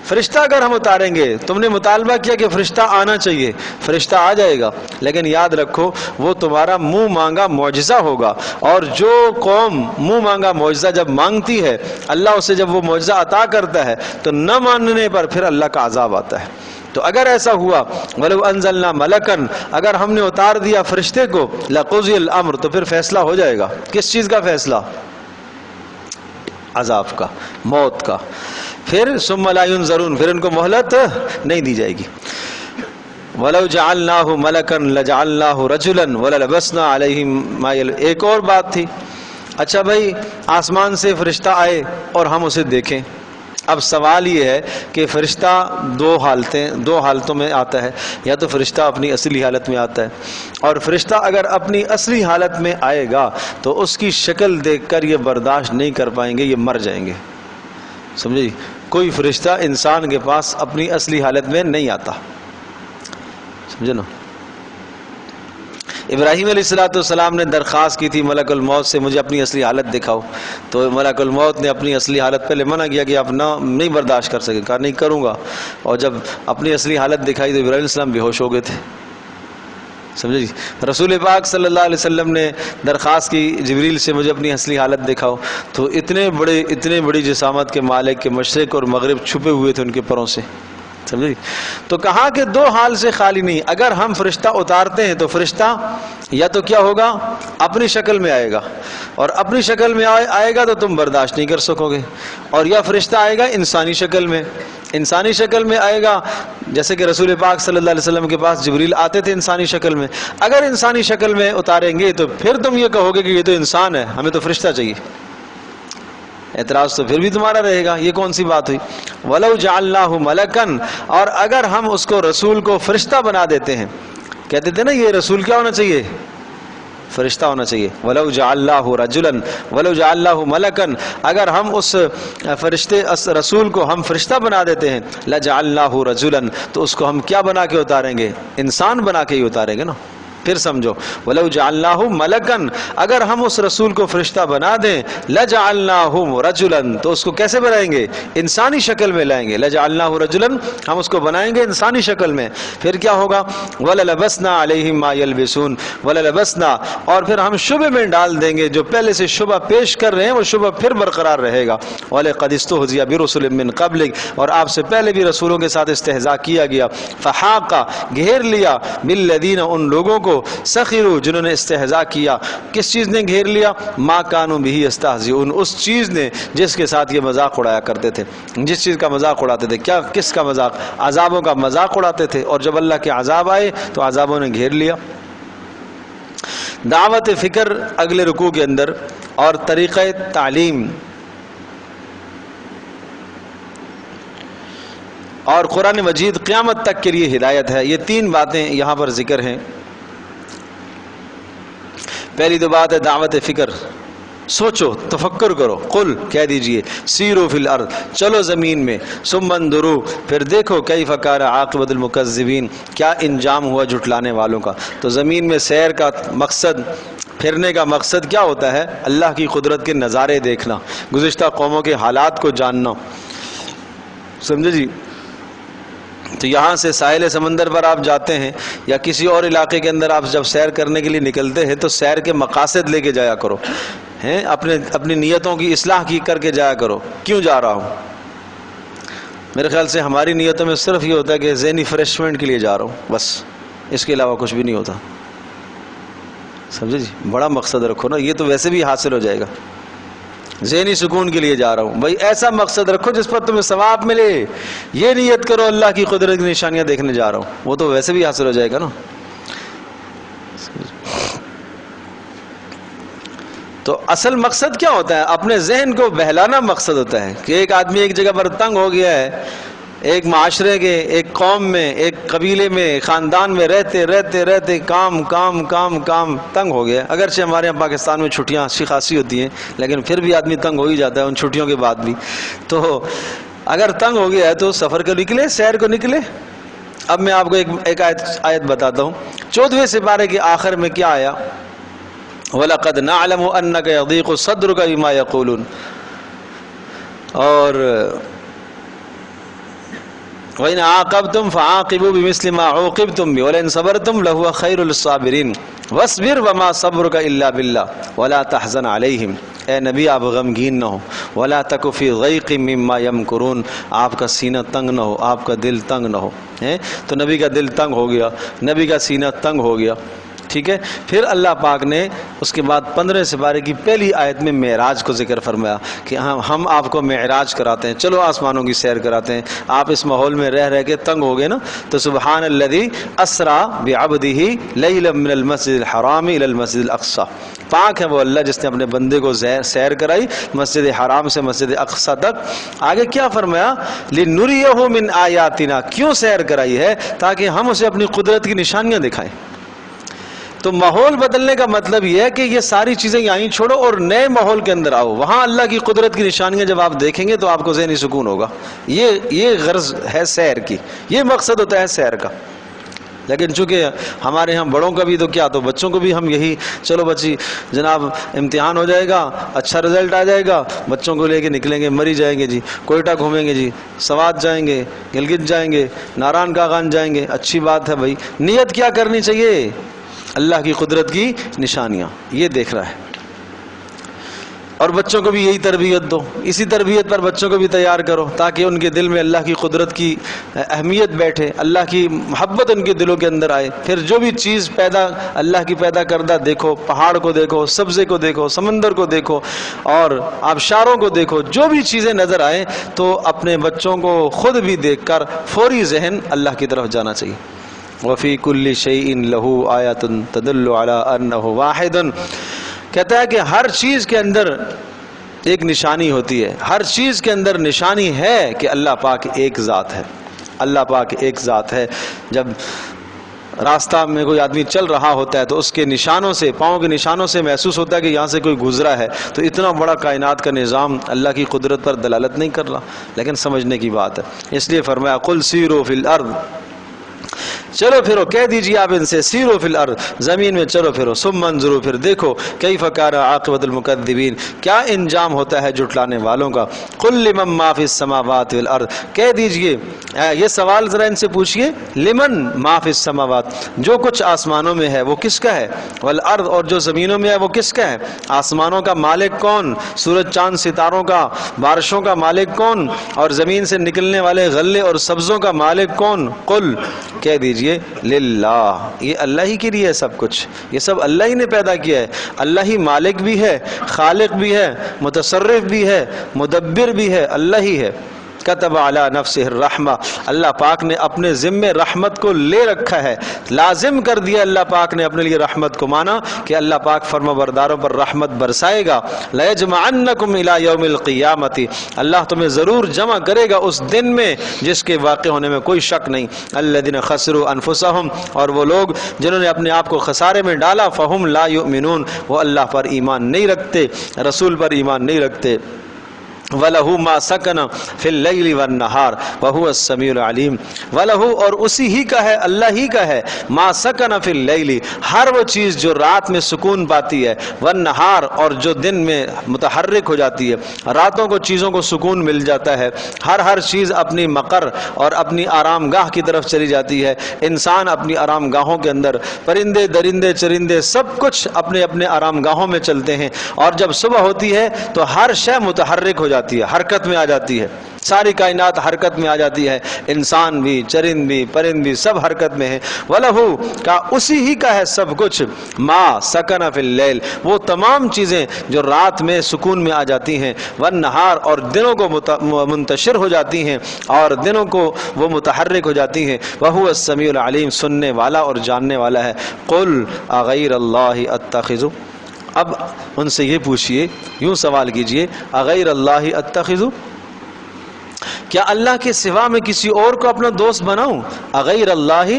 فرشتہ اگر ہم اتاریں گے, تم نے مطالبہ کیا کہ فرشتہ آنا چاہیے, فرشتہ آ جائے گا, لیکن یاد رکھو وہ تمہارا منہ مانگا معجزہ ہوگا, اور جو قوم منہ مانگا معجزہ جب مانگتی ہے, اللہ اسے جب وہ معجزہ عطا کرتا ہے تو نہ ماننے پر پھر اللہ کا عذاب آتا ہے. تو اگر ایسا ہوا ولو انزلنا ملکن, اگر ہم نے اتار دیا فرشتے کو, لقضی الامر تو پھر فیصلہ ہو جائے گا. کس چیز کا فیصلہ؟ عذاب کا, موت کا. پھر ثم لا ينظرون, پھر ان کو مہلت نہیں دی جائے گی. وَلَوْ جَعَلْنَاهُ مَلَكًا لَجَعَلْنَاهُ رَجُلًا وَلَلَبَسْنَا عَلَيْهِمْ مَا يَلْبَسُونَ. ایک اور بات تھی. اچھا بھائی, آسمان سے فرشتہ آئے اور ہم اسے دیکھیں. اب سوال یہ ہے کہ فرشتہ دو حالتوں میں آتا ہے. یا تو فرشتہ اپنی اصلی حالت میں آتا ہے, اور فرشتہ اگر اپنی اصلی حالت میں آئے گا تو اس کی شکل دیکھ کر یہ برداشت نہیں کر پائیں گے, یہ مر جائیں گے. سمجھے جی؟ کوئی فرشتہ انسان کے پاس اپنی اصلی حالت میں نہیں آتا. سمجھے نا؟ ابراہیم علیہ السلام نے درخواست کی تھی ملک الموت سے, مجھے اپنی اصلی حالت دکھاؤ. تو ملک الموت نے اپنی اصلی حالت پہلے منع کیا کہ آپ نہیں برداشت کر سکے, کہا نہیں کروں گا. اور جب اپنی اصلی حالت دکھائی تو ابراہیم علیہ السلام بے ہوش ہو گئے تھے. سمجھے جی؟ رسول پاک صلی اللہ علیہ وسلم نے درخواست کی جبریل سے, مجھے اپنی اصلی حالت دکھاؤ. تو اتنے بڑی جسامت کے مالک کے مشرق اور مغرب چھپے ہوئے تھے ان کے پروں سے. سمجھے؟ تو کہا کہ دو حال سے خالی نہیں. اگر ہم فرشتہ اتارتے ہیں تو فرشتہ یا تو کیا ہوگا, اپنی شکل میں آئے گا, اور اپنی شکل میں آئے گا تو تم برداشت نہیں کر سکو گے, اور یا فرشتہ آئے گا انسانی شکل میں. انسانی شکل میں آئے گا جیسے کہ رسول پاک صلی اللہ علیہ وسلم کے پاس جبریل آتے تھے انسانی شکل میں. اگر انسانی شکل میں اتاریں گے تو پھر تم یہ کہو گے کہ یہ تو انسان ہے, ہمیں تو فرشتہ چاہیے. اعتراض تو پھر بھی تمہارا رہے گا, یہ کون سی بات ہوئی؟ وَلَوْ جَعَلْنَاهُ مَلَكًا, اور اگر ہم اس کو رسول کو فرشتہ بنا دیتے ہیں. کہتے تھے نا یہ رسول کیا ہونا چاہیے؟ فرشتہ ہونا چاہیے. وَلَوْ جَعَلْنَاهُ رَجُلًا وَلَوْ جَعَلْنَاهُ مَلَكًا, اگر ہم اس رسول کو ہم فرشتہ بنا دیتے ہیں, لَجَعَلْنَاهُ رَجُلًا, تو اس کو ہم کیا بنا کے اتاریں گے؟ انسان بنا کے ہی اتاریں گے نا. پھر سمجھو, وَلَوْ جَعَلْنَاهُ مَلَكًا, اگر ہم اس رسول کو فرشتہ بنا دیں, لَجَعَلْنَاهُ رَجُلًا, تو اس کو کیسے بنائیں گے؟ انسانی شکل میں لائیں گے. لَجَعَلْنَاهُ رَجُلًا, ہم اس کو بنائیں گے انسانی شکل میں. پھر کیا ہوگا؟ وَلَلَبَسْنَا عَلَيْهِمْ مَا يَلْبِسُونَ, وَلَلَبَسْنَا, اور پھر ہم شبہ میں ڈال دیں گے, جو پہلے سے شبہ پیش کر رہے ہیں وہ شبہ پھر برقرار رہے گا. وَلَقَدِ اسْتُهْزِئَ بِرُسُلٍ مِّن قَبْلِكَ, اور آپ سے پہلے بھی رسولوں کے ساتھ استہزاء کیا گیا. فَحَاقَ, گھیر لیا, بِالَّذِينَ, ان لوگوں کو, سخروا, جنہوں نے استہزاء کیا. کس چیز نے گھیر لیا؟ ما کانوا بہ یستہزئون, اس چیز نے جس کے ساتھ یہ مذاق اڑایا کرتے تھے. جس چیز کا مذاق اڑاتے تھے, کیا کس کا مذاق؟ عذابوں کا مذاق اڑاتے تھے, اور جب اللہ کے عذاب آئے تو عذابوں نے گھیر لیا. دعوت فکر اگلے رکوع کے اندر, اور طریقہ تعلیم, اور قرآن مجید قیامت تک کے لیے ہدایت ہے. یہ تین باتیں یہاں پر ذکر ہیں. پہلی تو بات ہے دعوت فکر, سوچو, تفکر کرو. قل, کہہ دیجئے, سیرو فی الارض, چلو زمین میں. ثم انظروا, پھر دیکھو, کیف کان عاقبۃ المکذبین, کیا انجام ہوا جھٹلانے والوں کا. تو زمین میں سیر کا مقصد, پھرنے کا مقصد کیا ہوتا ہے؟ اللہ کی قدرت کے نظارے دیکھنا, گزشتہ قوموں کے حالات کو جاننا. سمجھے جی؟ تو یہاں سے ساحل سمندر پر آپ جاتے ہیں یا کسی اور علاقے کے اندر آپ جب سیر کرنے کے لیے نکلتے ہیں تو سیر کے مقاصد لے کے جایا کرو, اپنی نیتوں کی اصلاح کر کے جایا کرو. کیوں جا رہا ہوں؟ میرے خیال سے ہماری نیتوں میں صرف یہ ہوتا ہے کہ ذہنی فریشمنٹ کے لیے جا رہا ہوں, بس, اس کے علاوہ کچھ بھی نہیں ہوتا. سمجھے جی؟ بڑا مقصد رکھو نا, یہ تو ویسے بھی حاصل ہو جائے گا. ذہنی سکون کے لیے جا رہا ہوں, بھائی ایسا مقصد رکھو جس پر تمہیں ثواب ملے. یہ نیت کرو اللہ کی قدرت کی نشانیاں دیکھنے جا رہا ہوں, وہ تو ویسے بھی حاصل ہو جائے گا نا. تو اصل مقصد کیا ہوتا ہے؟ اپنے ذہن کو بہلانا مقصد ہوتا ہے. کہ ایک آدمی ایک جگہ پر تنگ ہو گیا ہے, ایک معاشرے کے، ایک قوم میں، ایک قبیلے میں، خاندان میں رہتے رہتے رہتے کام کام کام کام تنگ ہو گیا. اگرچہ ہمارے یہاں پاکستان میں چھٹیاں اچھی خاصی ہوتی ہیں، لیکن پھر بھی آدمی تنگ ہو ہی جاتا ہے ان چھٹیوں کے بعد بھی. تو اگر تنگ ہو گیا ہے تو سفر کو نکلے، سیر کو نکلے. اب میں آپ کو ایک آیت بتاتا ہوں. 14ویں سپارے کے آخر میں کیا آیا؟ وَلَقَدْ نَعْلَمُ أَنَّكَ يَضِيقُ صَدْرُكَ بِمَا يَقُولُونَ. اور وَإِنْ عَاقَبْتُمْ فَعَاقِبُوا بِمِثْلِ مَا عُوقِبْتُمْ بِهِ وَلَئِنْ صَبَرْتُمْ لَهُوَ خَيْرُ لِلصَّابِرِينَ وَاصْبِرْ وَمَا صَبْرُكَ إِلَّا بِاللَّهِ وَلَا تَحْزَنْ عَلَيْهِمْ. اے نبی آپ غمگین نہ ہو. وَلَا تَكُ فِي ضَيْقٍ مِّمَّا يَمْكُرُونَ. آپ کا سینہ تنگ نہ ہو، آپ کا دل تنگ نہ ہو. تو نبی کا دل تنگ ہو گیا، نبی کا سینہ تنگ ہو گیا. ٹھیک ہے. پھر اللہ پاک نے اس کے بعد 15 سپارے کی پہلی آیت میں معراج کو ذکر فرمایا کہ ہم آپ کو معراج کراتے ہیں، چلو آسمانوں کی سیر کراتے ہیں. آپ اس ماحول میں رہ رہ کے تنگ ہو گئے نا. تو سبحان الذی اسریٰ بعبدہ لیلا من المسجد الحرام الی المسجد الاقصی. پاک ہے وہ اللہ جس نے اپنے بندے کو سیر کرائی مسجد حرام سے مسجد اقصی تک. آگے کیا فرمایا؟ لنریہ من آیاتنا. کیوں سیر کرائی ہے؟ تاکہ ہم اسے اپنی قدرت کی نشانیاں دکھائیں. تو ماحول بدلنے کا مطلب یہ ہے کہ یہ ساری چیزیں یہیں چھوڑو اور نئے ماحول کے اندر آؤ. وہاں اللہ کی قدرت کی نشانیاں جب آپ دیکھیں گے تو آپ کو ذہنی سکون ہوگا. یہ غرض ہے سیر کی، یہ مقصد ہوتا ہے سیر کا. لیکن چونکہ ہمارے ہاں بڑوں کا بھی تو کیا، تو بچوں کو بھی ہم یہی، چلو بچی جناب امتحان ہو جائے گا، اچھا رزلٹ آ جائے گا، بچوں کو لے کے نکلیں گے، مری جائیں گے جی، کوئٹہ گھومیں گے جی، سوات جائیں گے، گلگت جائیں گے، ناران کاغان جائیں گے. اچھی بات ہے بھائی. نیت کیا کرنی چاہیے؟ اللہ کی قدرت کی نشانیاں یہ دیکھ رہا ہے. اور بچوں کو بھی یہی تربیت دو، اسی تربیت پر بچوں کو بھی تیار کرو تاکہ ان کے دل میں اللہ کی قدرت کی اہمیت بیٹھے، اللہ کی محبت ان کے دلوں کے اندر آئے. پھر جو بھی چیز اللہ کی پیدا کردہ دیکھو، پہاڑ کو دیکھو، سبزے کو دیکھو، سمندر کو دیکھو اور آبشاروں کو دیکھو، جو بھی چیزیں نظر آئیں تو اپنے بچوں کو خود بھی دیکھ کر فوری ذہن اللہ کی طرف جانا چاہیے. وفی کل شیء لہ آیۃ تدل علی انہ واحد. کہتا ہے کہ ہر چیز کے اندر ایک نشانی ہوتی ہے، ہر چیز کے اندر نشانی ہے کہ اللہ پاک ایک ذات ہے. اللہ پاک ایک ذات ہے. جب راستہ میں کوئی آدمی چل رہا ہوتا ہے تو اس کے نشانوں سے، پاؤں کے نشانوں سے محسوس ہوتا ہے کہ یہاں سے کوئی گزرا ہے. تو اتنا بڑا کائنات کا نظام اللہ کی قدرت پر دلالت نہیں کر رہا، لیکن سمجھنے کی بات ہے. اس لیے فرمایا قل سیروا فی الارض. چلو پھرو، کہہ دیجیے آپ ان سے، سیرو فی الارض، زمین میں چلو پھرو، ثم انظروا، پھر دیکھو، کیف کان عاقبۃ المکذبین، کیا انجام ہوتا ہے جھٹلانے والوں کا. قل لمن ما فی السماوات والارض، کہہ دیجیے، یہ سوال ذرا ان سے پوچھئے، لمن ما فی السماوات، جو کچھ آسمانوں میں ہے وہ کس کا ہے، والارض، اور جو زمینوں میں ہے وہ کس کا ہے. آسمانوں کا مالک کون؟ سورج چاند ستاروں کا، بارشوں کا مالک کون؟ اور زمین سے نکلنے والے غلے اور سبزوں کا مالک کون؟ قل، کہہ دیجئے، للہ، یہ اللہ ہی کے لیے ہے سب کچھ، یہ سب اللہ ہی نے پیدا کیا ہے. اللہ ہی مالک بھی ہے، خالق بھی ہے، متصرف بھی ہے، مدبر بھی ہے، اللہ ہی ہے. کتب علی نفسہ الرحمہ، اللہ پاک نے اپنے ذمے رحمت کو لے رکھا ہے، لازم کر دیا اللہ پاک نے اپنے لیے رحمت کو. مانا کہ اللہ پاک فرما برداروں پر رحمت برسائے گا. لیجمعنکم الی یوم القیامۃ، اللہ تمہیں ضرور جمع کرے گا اس دن میں جس کے واقع ہونے میں کوئی شک نہیں. الذین خسروا انفسہم، اور وہ لوگ جنہوں نے اپنے آپ کو خسارے میں ڈالا، فہم لا یؤمنون، وہ اللہ پر ایمان نہیں رکھتے، رسول پر ایمان نہیں رکھتے. وَلَهُ مَا سَكَنَ فِي اللَّيْلِ وَالنَّهَارِ وَهُوَ السَّمِيعُ الْعَلِيمُ. وَلَهُ، اور اسی ہی کا ہے، اللہ ہی کا ہے، مَا سَكَنَ فِي اللَّيْلِ، ہر وہ چیز جو رات میں سکون پاتی ہے، وَالنَّهَارِ، اور جو دن میں متحرک ہو جاتی ہے. راتوں کو چیزوں کو سکون مل جاتا ہے، ہر چیز اپنی مقر اور اپنی آرام گاہ کی طرف چلی جاتی ہے. انسان اپنی آرام گاہوں کے اندر، پرندے درندے چرندے سب کچھ اپنے اپنے آرام گاہوں میں چلتے ہیں. اور جب صبح ہوتی ہے تو ہر شے متحرک ہو جاتی ہے، حرکت میں آ جاتی ہے، ساری کائنات حرکت میں آ جاتی ہے، انسان بھی، چرند بھی، پرند بھی، سب حرکت میں ہے. وَلَهُ، کا اسی ہی کا ہے سب کچھ. مَا سَكَنَ فِي اللَّيْلِ، وہ تمام چیزیں جو رات میں سکون میں آ جاتی ہیں، وَالنَّهَارِ، اور دنوں کو منتشر ہو جاتی ہیں اور دنوں کو وہ متحرک ہو جاتی ہیں. وَهُوَ السَّمِيعُ الْعَلِيمُ، سننے والا اور جاننے والا ہے. قُلْ أَغَيْرَ اللَّهِ أَتَّخِذُ، اب ان سے یہ پوچھئے، یوں سوال کیجئے، اغیر اللہ اتخذ، کیا اللہ کے سوا میں کسی اور کو اپنا دوست بناؤں؟ اغیر اللہ،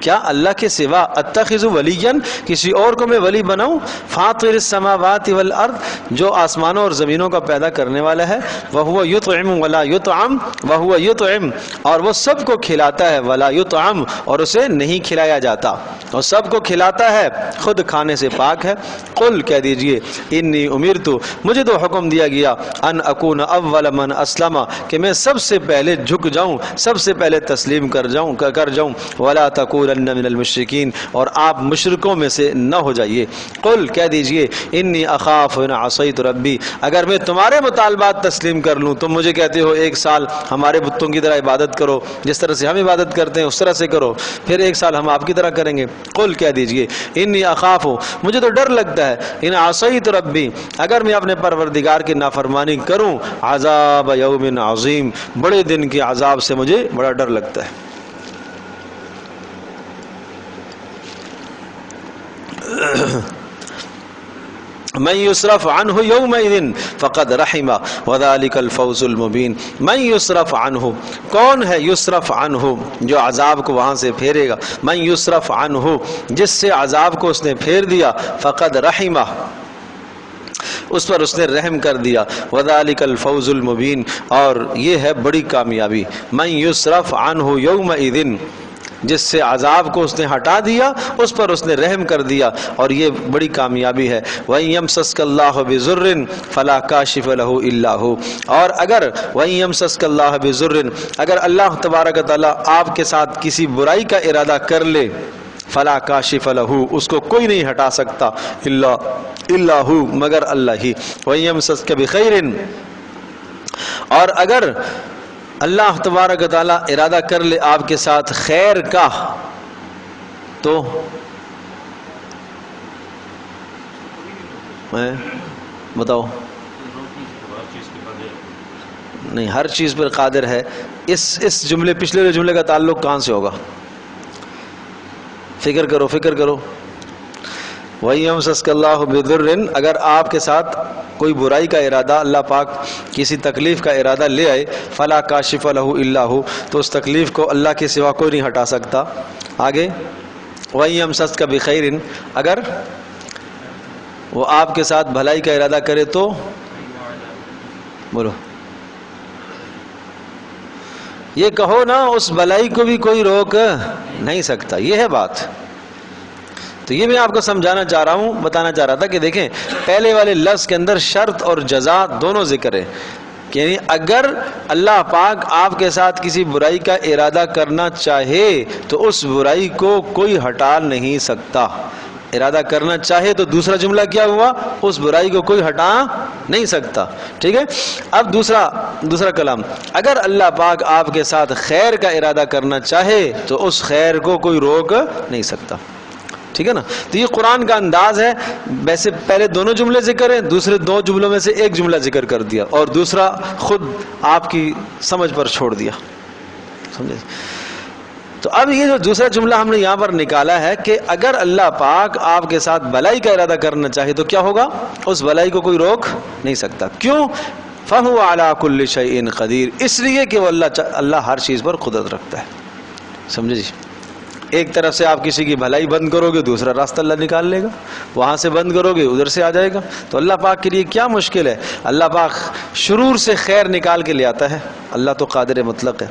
کیا اللہ کے سوا اتخذ ولیا، کسی اور کو میں ولی بناؤں؟ فاطر السماوات والارض، جو آسمانوں اور زمینوں کا پیدا کرنے والا ہے، وہو یطعم ولا یطعم، وہو یطعم، اور وہ سب کو کھلاتا ہے، ولا یطعم، اور اسے نہیں کھلایا جاتا، اور سب کو کھلاتا ہے، خود کھانے سے پاک ہے۔ قل، کہہ دیجئے، انی امرت، مجھے تو حکم دیا گیا، ان اکون اول من اسلم، کہ میں سب سے پہلے جھک جاؤں، سب سے پہلے تسلیم کر جاؤں، ولا تکونن من المشرکین، اور آپ مشرکوں میں سے نہ ہو جائیے۔ قل، کہہ دیجئے، انی اخاف ان عصیت ربی، اگر میں تمہارے مطالبات تسلیم کر لوں، تم مجھے کہتے ہو ایک سال ہمارے بتوں کی طرح عبادت کرو، جس طرح سے ہم عبادت کرتے ہیں اس طرح سے کرو، پھر ایک سال ہم آپ کی طرح کریں گے۔ قل، کہہ دیجئے، انی اخاف، مجھے تو ڈر لگتا ہے، ان عصیت ربی، اگر میں اپنے پروردگار کی نافرمانی کروں، عذاب یوم عظیم، بڑے دن کے عذاب سے مجھے بڑا ڈر لگتا ہے۔ من یصرف عنہ یومئذ فقد رحمہ وذلک الفوز المبین۔ من یصرف عنہ، کون ہے یصرف عنہ، جو عذاب کو وہاں سے پھیرے گا؟ من یصرف عنہ، جس سے عذاب کو اس نے پھیر دیا، فقد رحمہ، اس پر اس نے رحم کر دیا، وذالک الفوز المبین، اور یہ ہے بڑی کامیابی۔ من یصرف عنہ یومئذ، جس سے عذاب کو اس نے ہٹا دیا، اس پر اس نے رحم کر دیا، اور یہ بڑی کامیابی ہے۔ وَإِن يَمْسَسْكَ اللَّهُ بِضُرٍّ فَلَا كَاشِفَ لَهُ إِلَّا هُوَ، اور اگر وَإِن يَمْسَسْكَ اللَّهُ بِضُرٍّ، اگر اللہ تبارک و تعالیٰ آپ کے ساتھ کسی برائی کا ارادہ کر لے، فَلَا كَاشِفَ لَهُ، اس کو کوئی نہیں ہٹا سکتا، إِلَّا هُوَ، مگر اللہ ہی۔ وَإِن يَمْسَسْكَ بِخَيْرٍ، اور اگر اللہ تبارک و تعالیٰ ارادہ کر لے آپ کے ساتھ خیر کا، تو بتاؤ، نہیں، ہر چیز پر قادر ہے۔ اس جملے، پچھلے جملے کا تعلق کہاں سے ہوگا؟ فکر کرو، فکر کرو۔ وَيَمْسَسْكَ اللَّهُ بِضُرٍّ، اگر آپ کے ساتھ کوئی برائی کا ارادہ، اللہ پاک کسی تکلیف کا ارادہ لے آئے، فَلَا كَاشِفَ لَهُ إِلَّا هُوَ، تو اس تکلیف کو اللہ کے سوا کوئی نہیں ہٹا سکتا۔ آگے، وَيَمْسَسْكَ بِخَيْرٍ، اگر وہ آپ کے ساتھ بھلائی کا ارادہ کرے تو، بولو، یہ کہو نا، اس بھلائی کو بھی کوئی روک نہیں سکتا، یہ ہے بات۔ تو یہ میں آپ کو سمجھانا چاہ رہا ہوں، بتانا چاہ رہا تھا کہ دیکھیں، پہلے والے لفظ کے اندر شرط اور جزا دونوں ذکر ہے، یعنی اگر اللہ پاک آپ کے ساتھ کسی برائی کا ارادہ کرنا چاہے تو اس برائی کو کوئی ہٹا نہیں سکتا۔ ارادہ کرنا چاہے تو دوسرا جملہ کیا ہوا؟ اس برائی کو کوئی ہٹا نہیں سکتا، ٹھیک ہے۔ اب دوسرا کلام، اگر اللہ پاک آپ کے ساتھ خیر کا ارادہ کرنا چاہے تو اس خیر کو کوئی روک نہیں سکتا، ٹھیک ہے نا۔ تو یہ قرآن کا انداز ہے، ویسے پہلے دونوں جملے ذکر ہیں، دوسرے دو جملوں میں سے ایک جملہ ذکر کر دیا اور دوسرا خود آپ کی سمجھ پر چھوڑ دیا، سمجھے۔ تو اب یہ جو دوسرا جملہ ہم نے یہاں پر نکالا ہے کہ اگر اللہ پاک آپ کے ساتھ بھلائی کا ارادہ کرنا چاہے تو کیا ہوگا؟ اس بھلائی کو کوئی روک نہیں سکتا۔ کیوں؟ فَهُوَ عَلَى كُلِّ شَيْءٍ قَدِيرٌ، اس لیے کہ وہ اللہ ہر چیز پر قدرت رکھتا ہے، سمجھے جی۔ ایک طرف سے آپ کسی کی بھلائی بند کرو گے، دوسرا راستہ اللہ نکال لے گا، وہاں سے بند کرو گے ادھر سے آ جائے گا۔ تو اللہ پاک کے لیے کیا مشکل ہے؟ اللہ پاک شرور سے خیر نکال کے لے آتا ہے، اللہ تو قادر مطلق ہے۔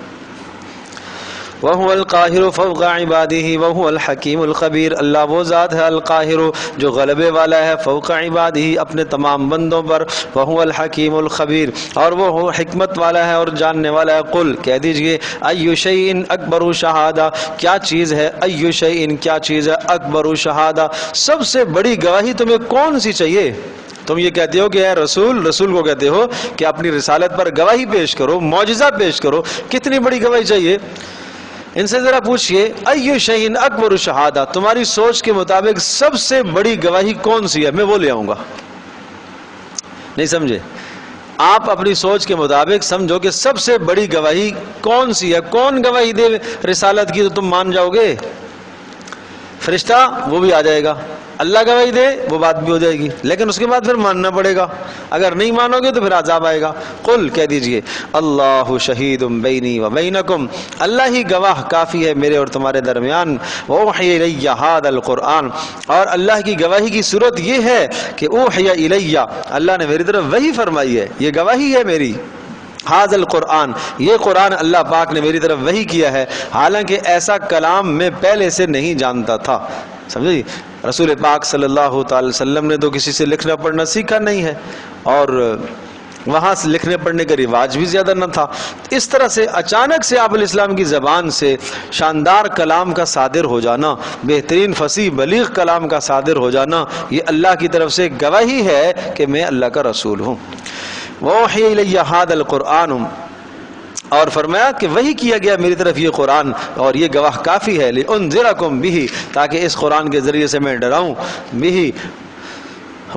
وَهُوَ الْقَاهِرُ فَوْقَ عِبَادِهِ وَهُوَ الْحَكِيمُ الْخَبِيرُ، اللہ وہ ذات ہے القاہر جو غلبے والا ہے، فوق عبادہ اپنے تمام بندوں پر، وَهُوَ الْحَكِيمُ الْخَبِيرُ اور وہ حکمت والا ہے اور جاننے والا ہے۔ قل، کہہ دیجئے، أَيُّ شَيْءٍ أَكْبَرُ شَهَادَةٍ، کیا چیز ہے، أَيُّ شَيْءٍ کیا چیز ہے، أَكْبَرُ شَهَادَةٍ سب سے بڑی گواہی تمہیں کون سی چاہیے؟ تم یہ کہتے ہو کہ اے رسول کو کہتے ہو کہ اپنی رسالت پر گواہی پیش کرو، معجزہ پیش کرو، کتنی بڑی گواہی چاہیے؟ ان سے ذرا پوچھئے، ایو شیء اکبر شہادہ، تمہاری سوچ کے مطابق سب سے بڑی گواہی کون سی ہے؟ میں وہ لے آؤں گا۔ نہیں سمجھے؟ آپ اپنی سوچ کے مطابق سمجھو کہ سب سے بڑی گواہی کون سی ہے، کون گواہی دے رسالت کی تو تم مان جاؤ گے؟ فرشتہ وہ بھی آ جائے گا، اللہ گواہی دے وہ بات بھی ہو جائے گی، لیکن اس کے بعد پھر ماننا پڑے گا، اگر نہیں مانو گے تو پھر عذاب آئے گا۔ قل کہہ دیجئے اللہ شہید بینی و بینکم، اللہ ہی گواہ کافی ہے میرے اور تمہارے درمیان، اوحی الی ھذا القرآن، اور اللہ کی گواہی کی صورت یہ ہے کہ اوحی الی، اللہ نے میری طرف وحی فرمائی ہے، یہ گواہی ہے میری، ھذا القرآن، یہ قرآن اللہ پاک نے میری طرف وحی کیا ہے، حالانکہ ایسا کلام میں پہلے سے نہیں جانتا تھا۔ سمجھے؟ رسول پاک صلی اللہ تعالی وسلم نے تو کسی سے لکھنا پڑھنا سیکھا نہیں ہے، اور وہاں سے لکھنے پڑھنے کا رواج بھی زیادہ نہ تھا۔ اس طرح سے اچانک سے آپ الاسلام کی زبان سے شاندار کلام کا صادر ہو جانا، بہترین فصیح بلیغ کلام کا صادر ہو جانا، یہ اللہ کی طرف سے گواہی ہے کہ میں اللہ کا رسول ہوں۔ وَأُوحِيَ إِلَيَّ هَذَا الْقُرْآنُ، اور فرمایا کہ وہی کیا گیا میری طرف یہ قرآن، اور یہ گواہ کافی ہے، لِأُنذِرَكُم بِهِ، تاکہ اس قرآن کے ذریعے سے میں ڈراؤں، بِهِ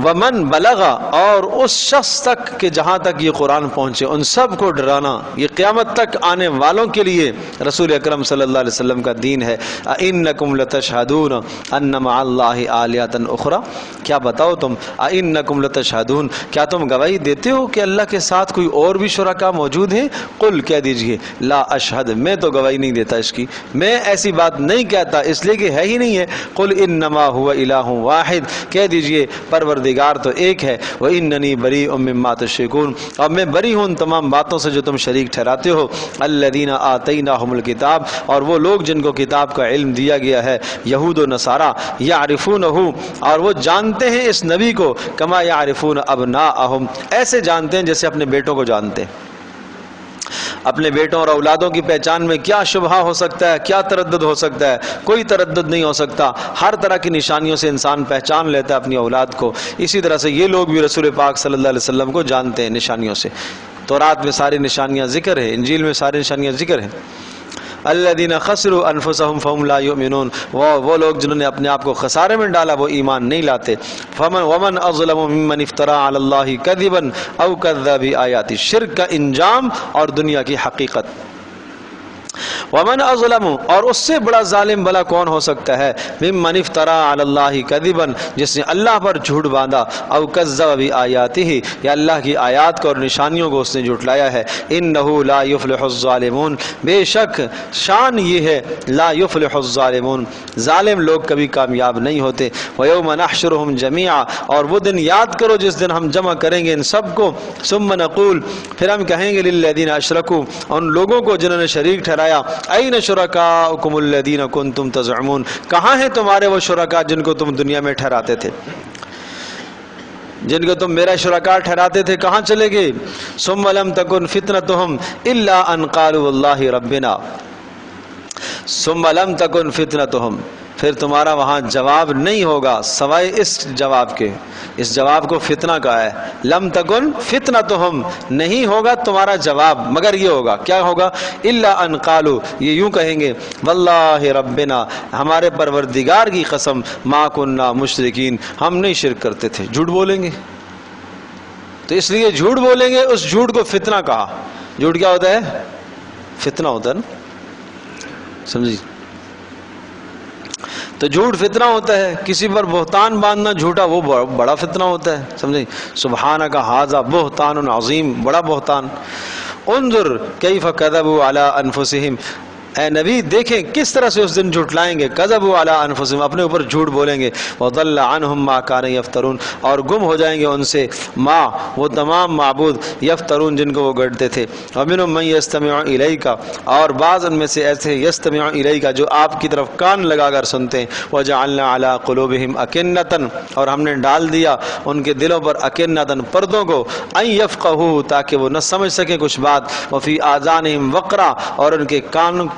ومن بلغا، اور اس شخص تک کہ جہاں تک یہ قرآن پہنچے، ان سب کو ڈرانا، یہ قیامت تک آنے والوں کے لیے رسول اکرم صلی اللہ علیہ وسلم کا دین ہے۔ اَإِنَّكُمْ لَتَشْهَدُونَ أَنَّ مَعَ اللَّهِ آلِهَةً أُخْرَى، کیا بتاؤ تم، اَإِنَّكُمْ لَتَشْهَدُونَ، کیا تم گواہی دیتے ہو کہ اللہ کے ساتھ کوئی اور بھی شرکا موجود ہیں؟ قل کہہ دیجئے لا اشہد، میں تو گواہی نہیں دیتا اس کی، میں ایسی بات نہیں کہتا اس لیے کہ ہے ہی نہیں ہے۔ قل انما هو الہ واحد، کہہ دیجئے پروردگار تو ایک ہے، وَإِنَّنِي بَرِيءٌ مِّمَّا تُشْرِكُونَ، اور میں بری ہوں ان تمام باتوں سے جو تم شریک ٹھہراتے ہو۔ الَّذِينَ آتَيْنَاهُمُ الْكِتَابَ، اور وہ لوگ جن کو کتاب کا علم دیا گیا ہے، یہود و نصارہ، يَعْرِفُونَهُ، اور وہ جانتے ہیں اس نبی کو، كَمَا يَعْرِفُونَ أَبْنَاءَهُمْ، ایسے جانتے ہیں جیسے اپنے بیٹوں کو جانتے ہیں۔ اپنے بیٹوں اور اولادوں کی پہچان میں کیا شبہ ہو سکتا ہے، کیا تردد ہو سکتا ہے؟ کوئی تردد نہیں ہو سکتا، ہر طرح کی نشانیوں سے انسان پہچان لیتا ہے اپنی اولاد کو۔ اسی طرح سے یہ لوگ بھی رسول پاک صلی اللہ علیہ وسلم کو جانتے ہیں نشانیوں سے۔ تورات میں ساری نشانیاں ذکر ہے، انجیل میں ساری نشانیاں ذکر ہیں۔ الذین خسروا انفسهم فهم لا یؤمنون، وہ لوگ جنہوں نے اپنے آپ کو خسارے میں ڈالا وہ ایمان نہیں لاتے۔ ومن اظلم ممن افترى علی اللہ کذبا او کذب بآیات، شرک کا انجام اور دنیا کی حقیقت۔ ومن اظلم، اور اس سے بڑا ظالم بلا کون ہو سکتا ہے، ممن افترى علی اللہ کذبا، جس نے اللہ پر جھوٹ باندھا، او کذب بآیاتہ، یا اللہ کی آیات کو اور نشانیوں کو اس نے جھٹلایا ہے۔ انہ لا یفلح الظالمون، بے شک شان یہ ہے، لا یفلح الظالمون، ظالم لوگ کبھی کامیاب نہیں ہوتے۔ ویوم نحشرهم جميعا، اور وہ دن یاد کرو جس دن ہم جمع کریں گے ان سب کو، ثم نقول، پھر ہم کہیں گے للذین اشرکوا، ان لوگوں کو جنہوں نے شریک ٹھہرایا، این شرکاؤکم الذین کنتم تزعمون، کہاں ہیں تمہارے وہ شرکا جن کو تم دنیا میں ٹھہراتے تھے، جن کو تم میرا شرکا ٹھہراتے تھے، کہاں چلے گئے؟ ثم لم تکن فتنتهم الا ان قالوا واللہ ربنا، ثم لم تکن فتنتهم، پھر تمہارا وہاں جواب نہیں ہوگا سوائے اس جواب کے، اس جواب کو فتنہ کہا ہے۔ لم تکن فتنتہم، نہیں ہوگا تمہارا جواب مگر یہ ہوگا، کیا ہوگا؟ الا ان قالوا، یہ یوں کہیں گے، واللہ ربنا، ہمارے پروردگار کی قسم، ما کننا مشرکین، ہم نہیں شرک کرتے تھے۔ جھوٹ بولیں گے، تو اس لیے جھوٹ بولیں گے، اس جھوٹ کو فتنہ کہا۔ جھوٹ کیا ہوتا ہے؟ فتنہ ہوتا ہے نا، سمجھیے؟ تو جھوٹ فتنہ ہوتا ہے، کسی پر بہتان باندھنا جھوٹا وہ بڑا فتنہ ہوتا ہے، سمجھیں؟ سبحانک ھذا بہتان عظیم، بڑا بہتان۔ انظر کیف کذبوا علی انفسہم، اے نبی دیکھیں کس طرح سے اس دن جھٹلائیں گے، کذبوا علی انفسہم، اپنے اوپر جھوٹ بولیں گے، وضل عنہم ما کانوا یفترون، اور گم ہو جائیں گے ان سے ما، وہ تمام معبود، یفترون جن کو وہ گڑھتے تھے۔ ومنہم من یستمع الیک، اور بعض ان میں سے ایسے یستمع الیک جو آپ کی طرف کان لگا کر سنتے ہیں۔ وجعلنا علی قلوبہم اکنۃ، اور ہم نے ڈال دیا ان کے دلوں پر اکنۃ، پردوں کو، ان یفقہوا، تاکہ وہ نہ سمجھ سکیں کچھ بات، وفی آذانہم وقرا، اور ان کے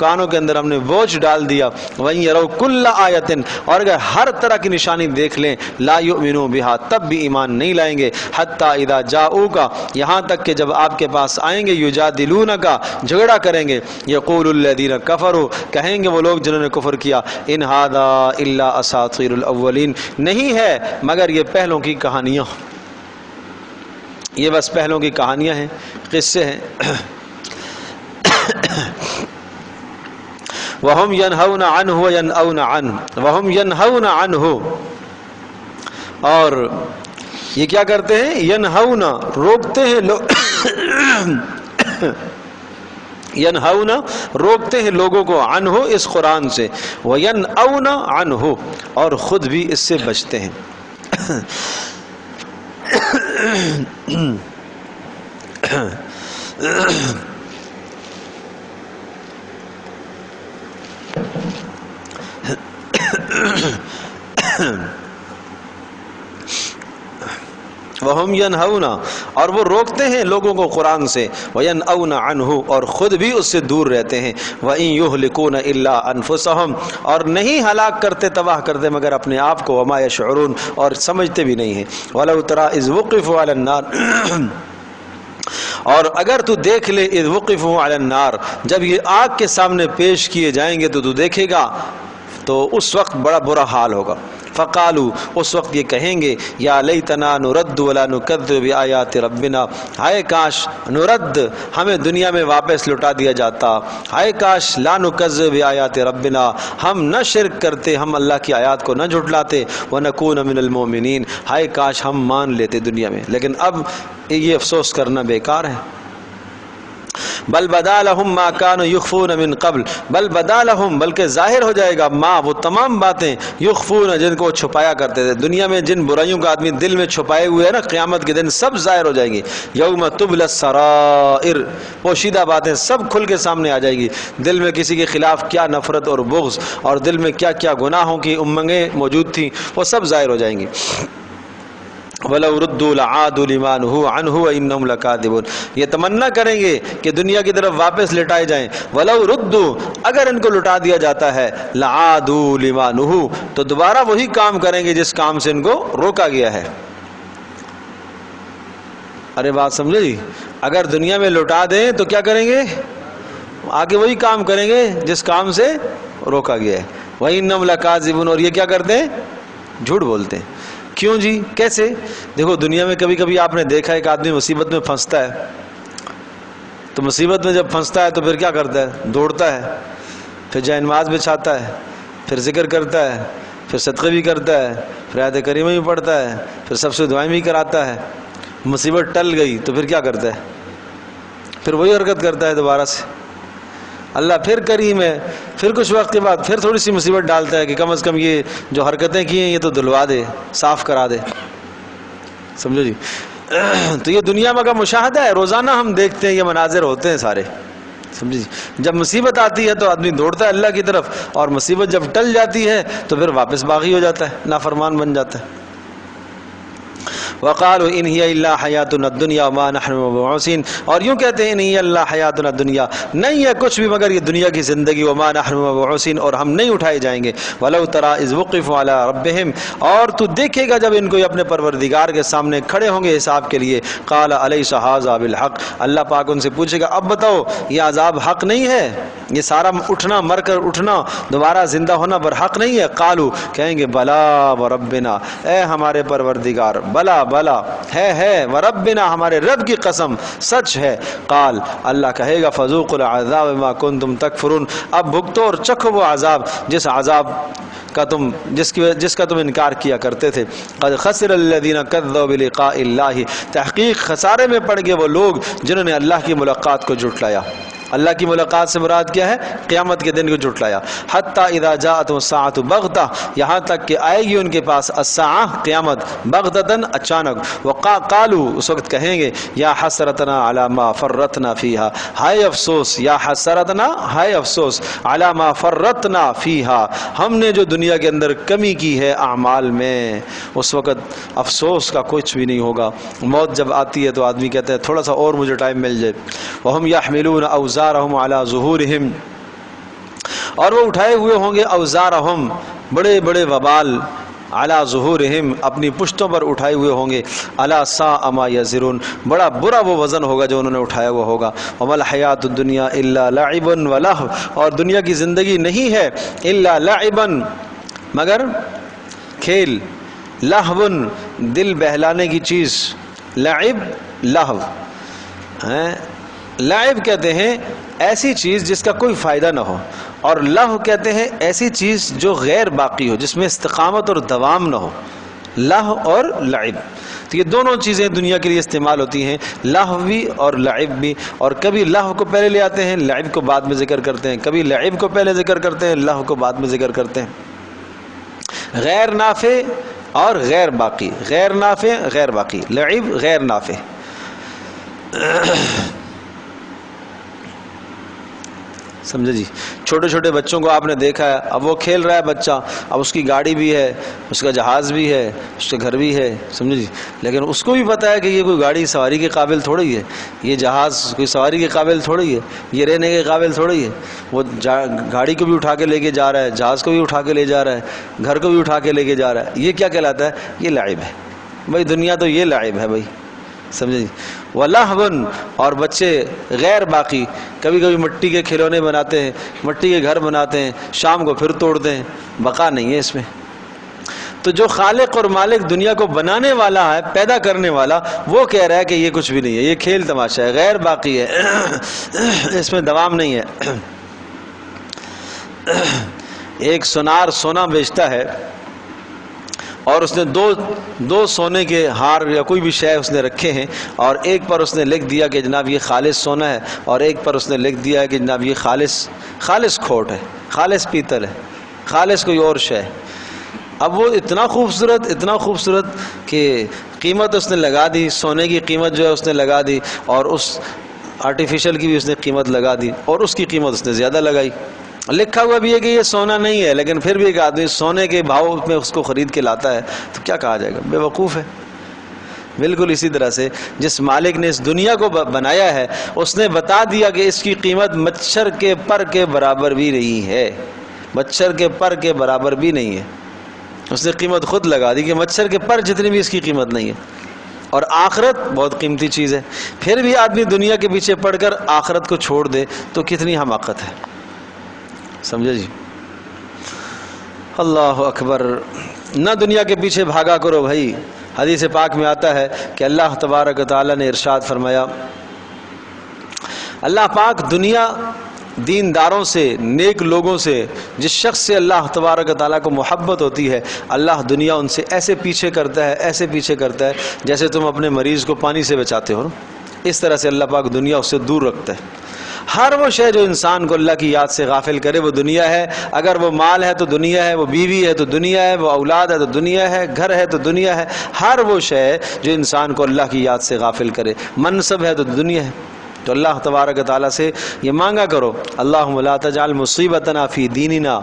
کانوں کے اندر ہم نے بوجھ ڈال دیا، وَإِن يَرَوْا كُلَّ آیَةٍ، اور اگر ہر طرح کی نشانی دیکھ لیں، لا یؤمنوا بها، تب بھی ایمان نہیں لائیں گے، حتی اذا جاؤوک، یہاں تک کہ جب آپ کے پاس آئیں گے، یجادلونک، جھگڑا کریں گے، یقول الذین کفروا، کہیں گے وہ لوگ جنہوں نے کفر کیا، ان ھذا الا اساطیر الاولین، نہیں ہے مگر یہ پہلوں کی کہانیاں، یہ بس پہلوں کی کہانیاں ہیں، قصے ہیں۔ وَهُمْ يَنْهَوْنَ عَنْهُ وَيَنْأَوْنَ عَنْهُ وَهُمْ يَنْهَوْنَ عَنْهُ، اور یہ کیا کرتے ہیں؟ ینہون، روکتے ہیں لوگ ینہون، روکتے ہیں لوگوں کو، عنہ، اس قرآن سے، وینأون عنہ، اور خود بھی اس سے بچتے ہیں۔ وَهُمْ يَنْهَوْنَ، اور وہ روکتے ہیں لوگوں کو قرآن سے، وَيَنْأَوْنَ عَنْهُ، اور خود بھی اس سے دور رہتے ہیں، وَإِنْ يُهْلِكُونَ إِلَّا أَنفُسَهُمْ، اور نہیں ہلاک کرتے، تباہ کرتے مگر اپنے آپ کو، وَمَا يَشْعُرُونَ، اور سمجھتے بھی نہیں ہیں۔ وَلَوْ تَرَىٰ إِذْ وُقِفُوا عَلَى النَّارِ، اور اگر تو دیکھ لے، اذ وقفوا علی النار، جب یہ آگ کے سامنے پیش کیے جائیں گے تو دیکھے گا تو اس وقت بڑا برا حال ہوگا۔ فقالوا، اس وقت یہ کہیں گے، یا لیتنا نرد ولا نکذب بآیات ربنا، ہائے کاش نرد، ہمیں دنیا میں واپس لوٹا دیا جاتا، ہائے کاش لا نکذب بآیات ربنا، ہم نہ شرک کرتے، ہم اللہ کی آیات کو نہ جھٹلاتے، ونکون من المؤمنین، ہائے کاش ہم مان لیتے دنیا میں، لیکن اب یہ افسوس کرنا بیکار ہے۔ بل بدا لہم ما کانوا یخفون من قبل، بل بدا لہم، بلکہ ظاہر ہو جائے گا، ما، وہ تمام باتیں، یخفون، جن کو چھپایا کرتے تھے دنیا میں، جن برائیوں کا آدمی دل میں چھپائے ہوئے ہے نا، قیامت کے دن سب ظاہر ہو جائیں گی۔ یوم تبلی السرائر، پوشیدہ باتیں سب کھل کے سامنے آ جائے گی، دل میں کسی کے خلاف کیا نفرت اور بغض، اور دل میں کیا کیا گناہوں کی امنگیں موجود تھیں، وہ سب ظاہر ہو جائیں گی۔ وَلَوْ رُدُّوا لَعَادُوا لِمَا نُهُوا عَنْهُ وَإِنَّهُمْ لَكَاذِبُونَ، یہ تمنا کریں گے کہ دنیا کی طرف واپس لٹائے جائیں۔ وَلَوْ رُدُّوا، اگر ان کو لٹا دیا جاتا ہے، لَعَادُوا لِمَا نُهُوا، تو دوبارہ وہی کام کریں گے جس کام سے ان کو روکا گیا ہے۔ ارے بات سمجھے جی، اگر دنیا میں لٹا دیں تو کیا کریں گے؟ آگے وہی کام کریں گے جس کام سے روکا گیا ہے۔ وَإِنَّهُمْ لَكَاذِبُونَ، اور یہ کیا کرتے ہیں؟ جھوٹ بولتے ہیں۔ کیوں جی؟ کیسے؟ دیکھو دنیا میں کبھی کبھی آپ نے دیکھا ایک آدمی مصیبت میں پھنستا ہے، تو مصیبت میں جب پھنستا ہے تو پھر کیا کرتا ہے؟ دوڑتا ہے، پھر جائے نماز بچھاتا ہے، پھر ذکر کرتا ہے، پھر صدقے بھی کرتا ہے، پھر آیت کریمہ بھی پڑھتا ہے، پھر سب سے دعائیں بھی کراتا ہے۔ مصیبت ٹل گئی تو پھر کیا کرتا ہے؟ پھر وہی حرکت کرتا ہے دوبارہ سے۔ اللہ پھر کریم ہے، پھر کچھ وقت کے بعد پھر تھوڑی سی مصیبت ڈالتا ہے کہ کم از کم یہ جو حرکتیں کی ہیں یہ تو دھلوا دے، صاف کرا دے۔ سمجھو جی، تو یہ دنیا میں کا مشاہدہ ہے، روزانہ ہم دیکھتے ہیں، یہ مناظر ہوتے ہیں سارے۔ سمجھے جی، جب مصیبت آتی ہے تو آدمی دوڑتا ہے اللہ کی طرف، اور مصیبت جب ٹل جاتی ہے تو پھر واپس باغی ہو جاتا ہے، نافرمان بن جاتا ہے۔ وقالوا ان هي الا حیاتنا الدنیا وما نحن مبعوثین، اور یوں کہتے ہیں ان هي الا حیاتنا الدنیا، نہیں ہے کچھ بھی مگر یہ دنیا کی زندگی، وما نحن مبعوثین، اور ہم نہیں اٹھائے جائیں گے۔ ولو ترى اذ وقفوا على ربهم، اور تو دیکھے گا جب ان کو اپنے پروردگار کے سامنے کھڑے ہوں گے حساب کے لیے، قال الیس هذا بالحق، اللہ پاک ان سے پوچھے گا اب بتاؤ یہ عذاب حق نہیں ہے؟ یہ سارا اٹھنا، مر کر اٹھنا، دوبارہ زندہ ہونا برحق نہیں ہے؟ قالوا، کہیں گے بلا وربنا، اے ہمارے پروردگار، بلا بلا ہے وربنا، ہمارے رب کی قسم سچ ہے۔ قال، اللہ کہے گا فذوقوا العذاب بما کنتم تکفرون، اب بھگتو اور چکھو وہ عذاب جس عذاب کا جس کا تم انکار کیا کرتے تھے۔ قد خسر الذین کذبوا بلقاء اللہ، تحقیق خسارے میں پڑ گئے وہ لوگ جنہوں نے اللہ کی ملاقات کو جھٹلایا۔ اللہ کی ملاقات سے مراد کیا ہے؟ قیامت کے دن کو جھٹلایا۔ حتی اذا جاءتهم الساعة بغتہ، یہاں تک کہ آئے گی ان کے پاس الساعہ، قیامت، بغتتاً، اچانک، وقالوا، اس وقت کہیں گے یا حسرتنا علی ما فرطنا فیہا، ہائے افسوس، یا حسرتنا، ہائے افسوس، علی ما فرطنا فیہا، ہم نے جو دنیا کے اندر کمی کی ہے اعمال میں۔ اس وقت افسوس کا کچھ بھی نہیں ہوگا۔ موت جب آتی ہے تو آدمی کہتا ہے تھوڑا سا اور مجھے ٹائم مل جائے۔ وہم یحملون اوزارہم علی ظہورہم، اور وہ اٹھائے ہوئے ہوں گے اوزارہم، بڑے بڑے وبال، علی ظہورہم، اپنی پشتوں پر اٹھائے ہوئے ہوں گے، الا ساء ما یزرون، بڑا برا وہ وزن ہوگا جو انہوں نے اٹھایا ہوا ہوگا۔ وما الحیات الدنیا الا لعب ولہو، اور دنیا کی زندگی نہیں ہے الا لعبا، مگر کھیل، لہو، دل بہلانے کی چیز، لعب، لہو، لعب کہتے ہیں ایسی چیز جس کا کوئی فائدہ نہ ہو، اور لہو کہتے ہیں ایسی چیز جو غیر باقی ہو، جس میں استقامت اور دوام نہ ہو، لہو اور لعب. تو یہ دونوں چیزیں دنیا کے لیے استعمال ہوتی ہیں، لہو بھی اور لعب بھی. اور کبھی لہو کو پہلے لے آتے ہیں، لعب کو بعد میں ذکر کرتے ہیں، کبھی لعب کو پہلے ذکر کرتے ہیں، لہو کو بعد میں ذکر کرتے ہیں. غیر نافع اور غیر باقی، غیر نافع غیر باقی، لعب غیر نافع. سمجھے جی؟ چھوٹے چھوٹے بچوں کو آپ نے دیکھا ہے، اب وہ کھیل رہا ہے بچہ، اب اس کی گاڑی بھی ہے، اس کا جہاز بھی ہے، اس کا گھر بھی ہے، سمجھے جی؟ لیکن اس کو بھی پتہ ہے کہ یہ کوئی گاڑی سواری کے قابل تھوڑی ہے، یہ جہاز کوئی سواری کے قابل تھوڑی ہے، یہ رہنے کے قابل تھوڑی ہے. وہ گاڑی کو بھی اٹھا کے لے کے جا رہا ہے، جہاز کو بھی اٹھا کے لے جا رہا ہے، گھر کو بھی اٹھا کے لے کے جا رہا ہے. یہ کیا کہلاتا ہے؟ یہ لعب ہے بھائی. دنیا تو یہ لعب ہے بھائی، سمجھے جی؟ وَلَهْوٌ اور بچے غیر باقی، کبھی کبھی مٹی کے کھلونے بناتے ہیں، مٹی کے گھر بناتے ہیں، شام کو پھر توڑتے ہیں، بقا نہیں ہے اس میں. تو جو خالق اور مالک دنیا کو بنانے والا ہے، پیدا کرنے والا، وہ کہہ رہا ہے کہ یہ کچھ بھی نہیں ہے، یہ کھیل تماشا ہے، غیر باقی ہے، اس میں دوام نہیں ہے. ایک سونار سونا بیچتا ہے اور اس نے دو سونے کے ہار یا کوئی بھی شے اس نے رکھے ہیں، اور ایک پر اس نے لکھ دیا کہ جناب یہ خالص سونا ہے، اور ایک پر اس نے لکھ دیا ہے کہ جناب یہ خالص کھوٹ ہے، خالص پیتل ہے، خالص کوئی اور شے ہے. اب وہ اتنا خوبصورت کہ قیمت اس نے لگا دی، سونے کی قیمت جو ہے اس نے لگا دی، اور اس آرٹیفیشل کی بھی اس نے قیمت لگا دی، اور اس کی قیمت اس نے زیادہ لگائی. لکھا ہوا بھی ہے کہ یہ سونا نہیں ہے، لیکن پھر بھی ایک آدمی سونے کے بھاؤ میں اس کو خرید کے لاتا ہے، تو کیا کہا جائے گا؟ بے وقوف ہے. بالکل اسی طرح سے جس مالک نے اس دنیا کو بنایا ہے، اس نے بتا دیا کہ اس کی قیمت مچھر کے پر کے برابر بھی نہیں ہے، مچھر کے پر کے برابر بھی نہیں ہے. اس نے قیمت خود لگا دی کہ مچھر کے پر جتنی بھی اس کی قیمت نہیں ہے. اور آخرت بہت قیمتی چیز ہے، پھر بھی آدمی دنیا کے پیچھے پڑ کر آخرت کو چھوڑ دے تو کتنی حماقت ہے. سمجھے جی؟ اللہ اکبر. نہ دنیا کے پیچھے بھاگا کرو بھائی. حدیث پاک میں آتا ہے کہ اللہ تبارک و تعالیٰ نے ارشاد فرمایا، اللہ پاک دنیا دینداروں سے، نیک لوگوں سے، جس شخص سے اللہ تبارک و تعالیٰ کو محبت ہوتی ہے، اللہ دنیا ان سے ایسے پیچھے کرتا ہے، ایسے پیچھے کرتا ہے جیسے تم اپنے مریض کو پانی سے بچاتے ہو. اس طرح سے اللہ پاک دنیا اس سے دور رکھتا ہے. ہر وہ شے جو انسان کو اللہ کی یاد سے غافل کرے وہ دنیا ہے. اگر وہ مال ہے تو دنیا ہے، وہ بیوی ہے تو دنیا ہے، وہ اولاد ہے تو دنیا ہے، گھر ہے تو دنیا ہے. ہر وہ شے جو انسان کو اللہ کی یاد سے غافل کرے، منصب ہے تو دنیا ہے. تو اللہ تبارک تعالیٰ سے یہ مانگا کرو، اللہم لا تجعل مصیبتنا فی دیننا،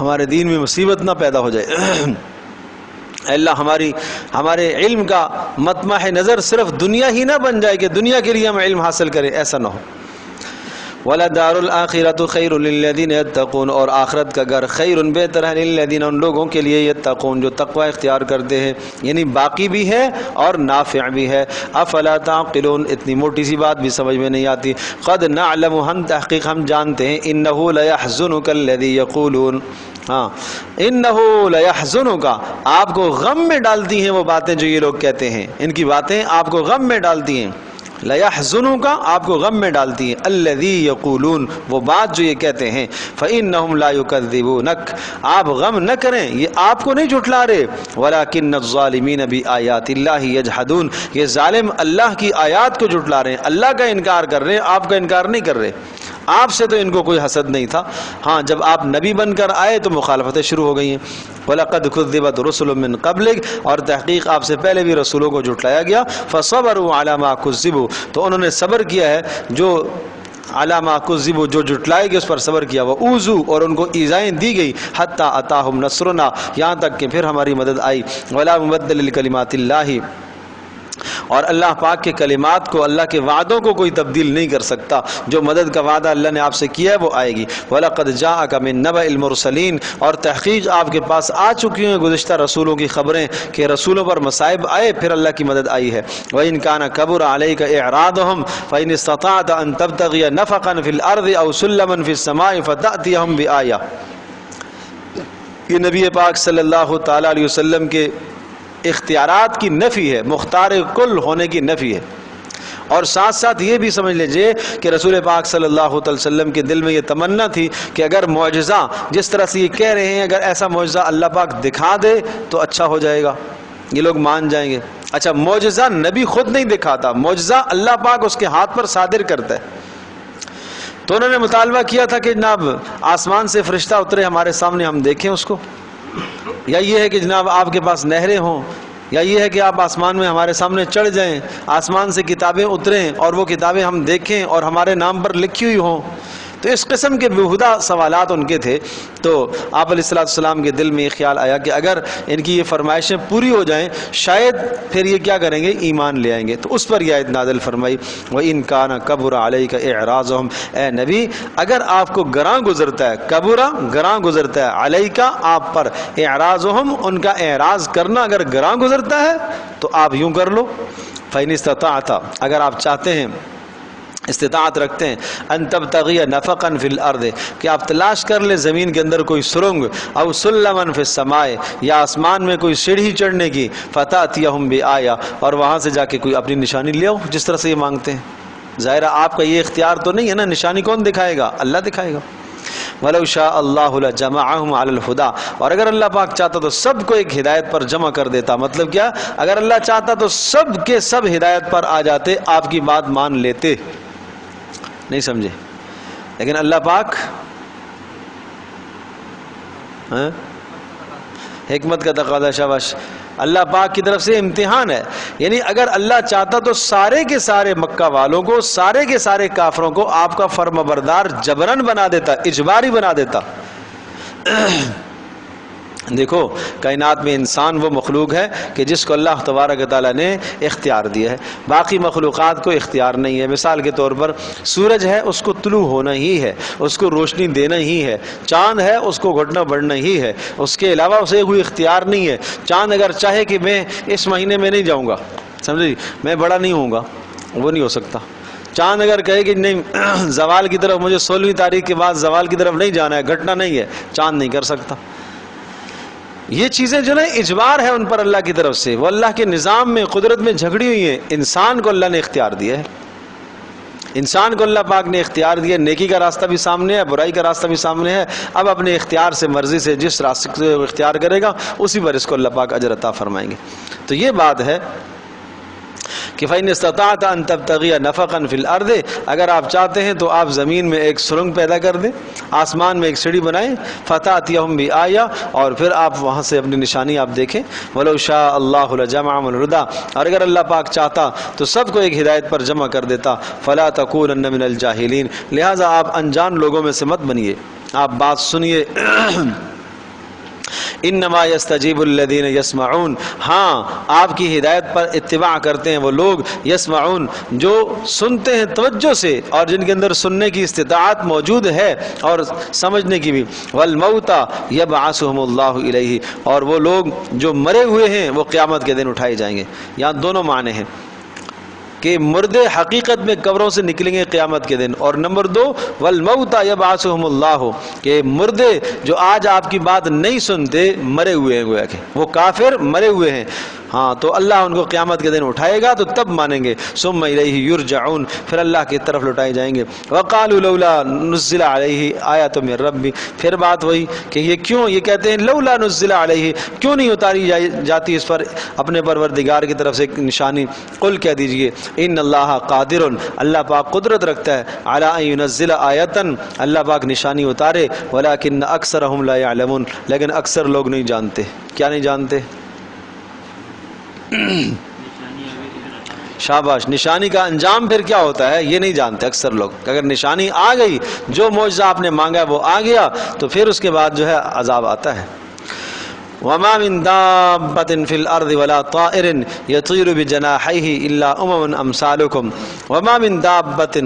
ہمارے دین میں مصیبت نہ پیدا ہو جائے. اللہ ہمارے علم کا مطمع نظر صرف دنیا ہی نہ بن جائے کہ دنیا کے لیے ہم علم حاصل کریں، ایسا نہ ہو. وَلَدَارُ الْآخِرَةُ خَيْرٌ لِلَّذِينَ يَتَّقُونَ اور آخرت کا گھر خیرٌ بہتر ہے للذین ان لوگوں کے لیے یتقون جو تقوی اختیار کرتے ہیں، یعنی باقی بھی ہے اور نافع بھی ہے. افلا تعقلون اتنی موٹی سی بات بھی سمجھ میں نہیں آتی. قد نعلم ہم تحقیق ہم جانتے ہیں، انہ لیحزنک الذی یقولون، ہاں انہ لیحزنک آپ کو غم میں ڈالتی ہیں وہ باتیں جو یہ لوگ کہتے ہیں، ان کی باتیں آپ کو غم میں ڈالتی ہیں. لیحزنک آپ کو غم میں ڈالتی ہیں، الذی یقولون وہ بات جو یہ کہتے ہیں. فإنہم لا یکذبونک آپ غم نہ کریں، یہ آپ کو نہیں جھٹلا رہے. ولکن الظالمین بآیات اللہ یجحدون یہ ظالم اللہ کی آیات کو جھٹلا رہے ہیں، اللہ کا انکار کر رہے ہیں، آپ کا انکار نہیں کر رہے. آپ سے تو ان کو کوئی حسد نہیں تھا، ہاں جب آپ نبی بن کر آئے تو مخالفتیں شروع ہو گئی ہیں. وَلَقَدْ كُذِّبَتْ رُسُلٌ مِّن قَبْلِكَ اور تحقیق آپ سے پہلے بھی رسولوں کو جھٹلایا گیا. فَصَبَرُوا عَلَىٰ مَا كُذِّبُوا تو انہوں نے صبر کیا ہے، جو عَلَىٰ مَا كُذِّبُوا جو جھٹلائے گئے اس پر صبر کیا. وَأُوذُوا اور ان کو ایذائیں دی گئی. حَتَّىٰ أَتَاهُمْ نَصْرُنَا یہاں تک کہ پھر ہماری مدد آئی. وَلَا مُبَدِّلَ لِكَلِمَاتِ اللَّهِ اور اللہ پاک کے کلمات کو، اللہ کے وعدوں کو کوئی تبدیل نہیں کر سکتا. جو مدد کا وعدہ اللہ نے آپ سے کیا ہے وہ آئے گی. وَلَقَدْ جَاءَكَ مِن نَبَإِ الْمُرْسَلِينَ اور تحقیق آپ کے پاس آ چکی ہیں گزشتہ رسولوں کی خبریں کہ رسولوں پر مصائب آئے پھر اللہ کی مدد آئی ہے. وَإِن كَانَ كَبُرَ عَلَيْكَ إِعْرَاضُهُمْ فَإِنِ اسْتَطَعْتَ أَن تَبْتَغِيَ نَفَقًا فِي الْأَرْضِ أَوْ سُلَّمًا فِي السَّمَاءِ فَتَأْتِيَهُمْ بِآيَةٍ یہ نبی پاک صلی اللہ تعالیٰ علیہ وسلم کے اختیارات کی نفی ہے، مختار کل ہونے کی نفی ہے. اور ساتھ ساتھ یہ بھی سمجھ لیجئے کہ رسول پاک صلی اللہ علیہ وسلم کے دل میں یہ تمنا تھی کہ اگر معجزہ جس طرح سے یہ کہہ رہے ہیں اگر ایسا معجزہ اللہ پاک دکھا دے تو اچھا ہو جائے گا، یہ لوگ مان جائیں گے۔ اچھا معجزہ نبی خود نہیں دکھاتا، معجزہ اللہ پاک اس کے ہاتھ پر صادر کرتا ہے۔ تو انہوں نے مطالبہ کیا تھا کہ جناب آسمان سے فرشتہ اترے ہمارے سامنے، ہم دیکھیں اس کو، یا یہ ہے کہ جناب آپ کے پاس نہریں ہوں، یا یہ ہے کہ آپ آسمان میں ہمارے سامنے چڑھ جائیں، آسمان سے کتابیں اتریں اور وہ کتابیں ہم دیکھیں اور ہمارے نام پر لکھی ہوئی ہوں۔ تو اس قسم کے بیہودہ سوالات ان کے تھے۔ تو آپ علیہ السلام کے دل میں یہ خیال آیا کہ اگر ان کی یہ فرمائشیں پوری ہو جائیں شاید پھر یہ کیا کریں گے، ایمان لے آئیں گے۔ تو اس پر یہ آیت نازل فرمائی وَإِن كَانَ كَبُرَ عَلَيْكَ إِعْرَاضُهُمْ، اے نبی اگر آپ کو گراں گزرتا ہے، کبرا گراں گزرتا ہے، علیکا آپ پر، اعراضہم ان کا اعراض کرنا اگر گراں گزرتا ہے تو آپ یوں کر لو، فَإِنِ اسْتَطَعْتَ اگر آپ چاہتے ہیں، استطاعت رکھتے ہیں، ان تبتغی نفقا فی الارض کہ آپ تلاش کر لیں زمین کے اندر کوئی سرنگ، او سلما فی السماء یا آسمان میں کوئی سیڑھی چڑھنے کی، فتاتیہم بآیہ اور وہاں سے جا کے کوئی اپنی نشانی لے آؤ جس طرح سے یہ مانگتے ہیں۔ ظاہر آپ کا یہ اختیار تو نہیں ہے نا، نشانی کون دکھائے گا؟ اللہ دکھائے گا۔ وَلَوْ شَاءَ اللَّهُ لَجَمَعَهُمْ عَلَى الْهُدَى اور اگر اللہ پاک چاہتا تو سب کو ایک ہدایت پر جمع کر دیتا۔ مطلب کیا؟ اگر اللہ چاہتا تو سب کے سب ہدایت پر آ جاتے، آپ کی بات مان لیتے، نہیں سمجھے؟ لیکن اللہ پاک حکمت کا تقاضا، شاباش، اللہ پاک کی طرف سے امتحان ہے۔ یعنی اگر اللہ چاہتا تو سارے کے سارے مکہ والوں کو، سارے کے سارے کافروں کو آپ کا فرمانبردار جبرن بنا دیتا، اجباری بنا دیتا۔ دیکھو کائنات میں انسان وہ مخلوق ہے کہ جس کو اللہ تبارک و تعالیٰ نے اختیار دیا ہے، باقی مخلوقات کو اختیار نہیں ہے۔ مثال کے طور پر سورج ہے، اس کو طلوع ہونا ہی ہے، اس کو روشنی دینا ہی ہے۔ چاند ہے، اس کو گھٹنا بڑھنا ہی ہے، اس کے علاوہ اسے کوئی اختیار نہیں ہے۔ چاند اگر چاہے کہ میں اس مہینے میں نہیں جاؤں گا، سمجھے، میں بڑا نہیں ہوں گا، وہ نہیں ہو سکتا۔ چاند اگر کہے کہ نہیں زوال کی طرف مجھے 16ویں تاریخ کے بعد زوال کی طرف نہیں جانا ہے، گھٹنا نہیں ہے، چاند نہیں کر سکتا۔ یہ چیزیں جو نا اجبار ہے ان پر اللہ کی طرف سے، وہ اللہ کے نظام میں، قدرت میں جھگڑی ہوئی ہیں۔ انسان کو اللہ نے اختیار دیا ہے، انسان کو اللہ پاک نے اختیار دیا، نیکی کا راستہ بھی سامنے ہے، برائی کا راستہ بھی سامنے ہے۔ اب اپنے اختیار سے، مرضی سے جس راستے سے اختیار کرے گا اسی پر اس کو اللہ پاک اجر عطا فرمائیں گے۔ تو یہ بات ہے کہ فَإِنِ اسْتَطَعْتَ أَن تَبْتَغِيَ نَفَقًا فِي الْأَرْضِ اگر آپ چاہتے ہیں تو آپ زمین میں ایک سرنگ پیدا کر دیں، آسمان میں ایک سیڑھی بنائیں، فَتَأْتِيَهُم بِآیَةٍ اور پھر آپ وہاں سے اپنی نشانی آپ دیکھیں۔ وَلَوْ شَاءَ اللَّهُ لَجَمَعَهُمْ عَلَى الْهُدَى اور اگر اللہ پاک چاہتا تو سب کو ایک ہدایت پر جمع کر دیتا۔ فَلَا تَكُونَنَّ مِنَ الْجَاهِلِينَ لہٰذا آپ انجان لوگوں میں سے مت بنیے، آپ بات سنیے۔ انما یستجیب الذین یسمعون ہاں آپ کی ہدایت پر اتباع کرتے ہیں وہ لوگ، یسمعون جو سنتے ہیں توجہ سے اور جن کے اندر سننے کی استطاعت موجود ہے اور سمجھنے کی بھی، والموتى یبعثهم اللہ الیہ اور وہ لوگ جو مرے ہوئے ہیں وہ قیامت کے دن اٹھائے جائیں گے۔ یہاں دونوں معنی ہیں کہ مردے حقیقت میں قبروں سے نکلیں گے قیامت کے دن، اور نمبر 2 والموتى یبعثهم اللہ کہ مردے جو آج آپ کی بات نہیں سنتے مرے ہوئے ہیں، گویا کہ وہ کافر مرے ہوئے ہیں، ہاں تو اللہ ان کو قیامت کے دن اٹھائے گا تو تب مانیں گے۔ ثم الیہ یرجعون پھر اللہ کی طرف لوٹائے جائیں گے۔ وقالوا لولا نزل علیہ آیۃ من ربی پھر بات وہی کہ یہ کیوں، یہ کہتے ہیں لولا نزل علیہ کیوں نہیں اتاری جاتی اس پر اپنے پروردگار کی طرف سے ایک نشانی۔ قل کہہ دیجئے ان اللہ قادر اللہ پاک قدرت رکھتا ہے، علی ان ینزل آیۃ اللہ پاک نشانی اتارے، ولکن اکثرهم لا یعلمون لیکن اکثر لوگ نہیں جانتے۔ کیا نہیں جانتے؟ شاباش، نشانی کا انجام پھر کیا ہوتا ہے یہ نہیں جانتے اکثر لوگ۔ اگر نشانی آ گئی، جو معجزہ آپ نے مانگا ہے وہ آ گیا تو پھر اس کے بعد جو ہے عذاب آتا ہے۔ وما من دابة في الأرض ولا طائر يطير بجناحيه إلا أمم أمثالكم وما من دابة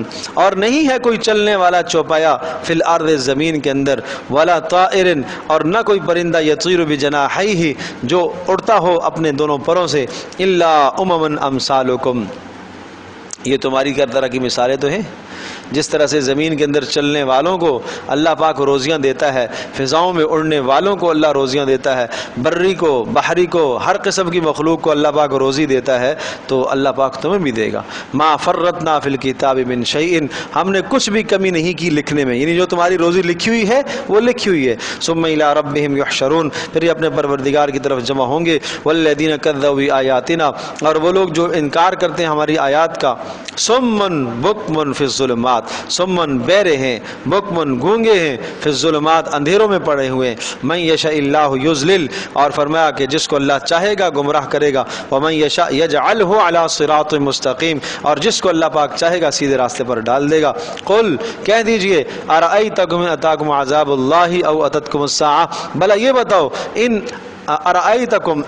اور نہیں ہے کوئی چلنے والا چوپایا فی الارض زمین کے اندر، ولا طائر اور نہ کوئی پرندہ یطیر بجناحیہ جو اڑتا ہو اپنے دونوں پروں سے، الا امم امثالکم یہ تمہاری طرح کی مثالیں تو ہیں، جس طرح سے زمین کے اندر چلنے والوں کو اللہ پاک روزیاں دیتا ہے، فضاؤں میں اڑنے والوں کو اللہ روزیاں دیتا ہے، بری کو بحری کو ہر قسم کی مخلوق کو اللہ پاک روزی دیتا ہے، تو اللہ پاک تمہیں بھی دے گا۔ ما فرطنا فی الکتاب من شیء، ہم نے کچھ بھی کمی نہیں کی لکھنے میں، یعنی جو تمہاری روزی لکھی ہوئی ہے وہ لکھی ہوئی ہے۔ ثم الی ربہم یحشرون، پھر یہ اپنے پروردگار کی طرف جمع ہوں گے۔ والذین کذبوا بآیاتنا، اور وہ لوگ جو انکار کرتے ہیں ہماری آیات کا، صم بکم فی الظلمات، صم بہرے ہیں، بکم گونگے ہیں، فی الظلمات اندھیروں میں پڑے ہوئے ہیں۔ من یشاء اللہ یضلل، اور فرمایا کہ جس کو اللہ چاہے گا گمراہ کرے گا، ومن یشاء یجعلہ علی صراط مستقیم، اور جس کو اللہ پاک چاہے گا سیدھے راستے پر ڈال دے گا۔ قل، کہہ دیجئے، ارأیتکم ان اتاکم عذاب اللہ او اتتکم الساعہ، بھلا یہ بتاؤ، ان ارأیتکم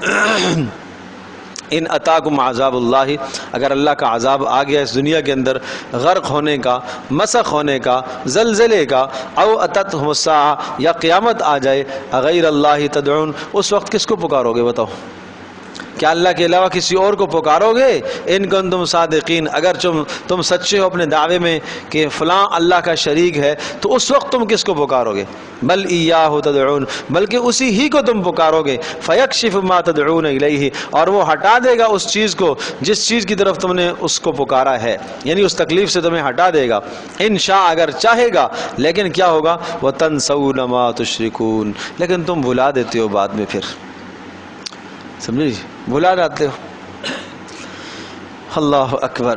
ان اتاکم عذاب اللہ، اگر اللہ کا عذاب آ گیا اس دنیا کے اندر، غرق ہونے کا، مسخ ہونے کا، زلزلے کا، او اتتہم الساعہ، یا قیامت آ جائے، غیر اللہ تدعون، اس وقت کس کو پکارو گے بتاؤ؟ کیا اللہ کے علاوہ کسی اور کو پکارو گے؟ ان کنتم صادقین، اگر تم سچے ہو اپنے دعوے میں کہ فلاں اللہ کا شریک ہے، تو اس وقت تم کس کو پکارو گے؟ بل ایاہ تدعون، بلکہ اسی ہی کو تم پکارو گے۔ فیکشف ما تدعون الیہ، اور وہ ہٹا دے گا اس چیز کو جس چیز کی طرف تم نے اس کو پکارا ہے، یعنی اس تکلیف سے تمہیں ہٹا دے گا، ان شاء، اگر چاہے گا۔ لیکن کیا ہوگا؟ وتنسون ما تشرکون، لیکن تم بھلا دیتے ہو بعد میں، پھر سمجھے، بھلا جاتے ہو۔ اللہ اکبر۔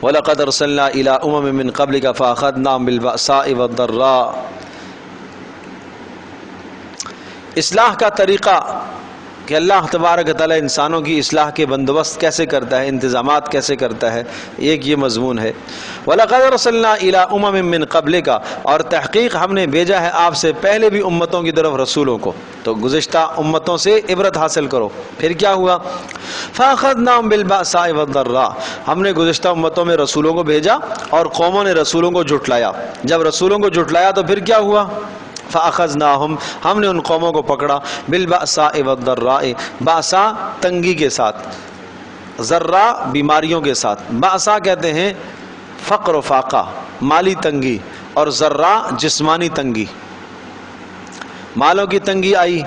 وَلَقَدْ أَرْسَلْنَا إِلَىٰ أُمَمٍ مِّن قَبْلِكَ فَأَخَذْنَاهُم بِالْبَأْسَاءِ وَالضَّرَّاءِ، اصلاح کا طریقہ کہ اللہ تبارک تعالیٰ انسانوں کی اصلاح کے بندوبست کیسے کرتا ہے، انتظامات کیسے کرتا ہے، ایک یہ مضمون ہے۔ وَلَقَدْ أَرْسَلْنَا إِلَىٰ أُمَمٍ مِّن قَبْلِكَ، اور تحقیق ہم نے بھیجا ہے آپ سے پہلے بھی امتوں کی طرف رسولوں کو، تو گزشتہ امتوں سے عبرت حاصل کرو۔ پھر کیا ہوا؟ فَأَخَذْنَاهُم بِالْبَأْسَاءِ وَالضَّرَّاءِ، ہم نے گزشتہ امتوں میں رسولوں کو بھیجا اور قوموں نے رسولوں کو جھٹلایا۔ جب رسولوں کو جھٹلایا تو پھر کیا ہوا؟ فَأَخَذْنَاهُمْ، ہم نے ان قوموں کو پکڑا، بِالْبَأْسَاءِ وَالضَّرَّاءِ، بأسا تنگی کے ساتھ، ذرہ بیماریوں کے ساتھ۔ بأسا کہتے ہیں فقر و فاقہ، مالی تنگی، اور ذرہ جسمانی تنگی، مالوں کی تنگی آئی،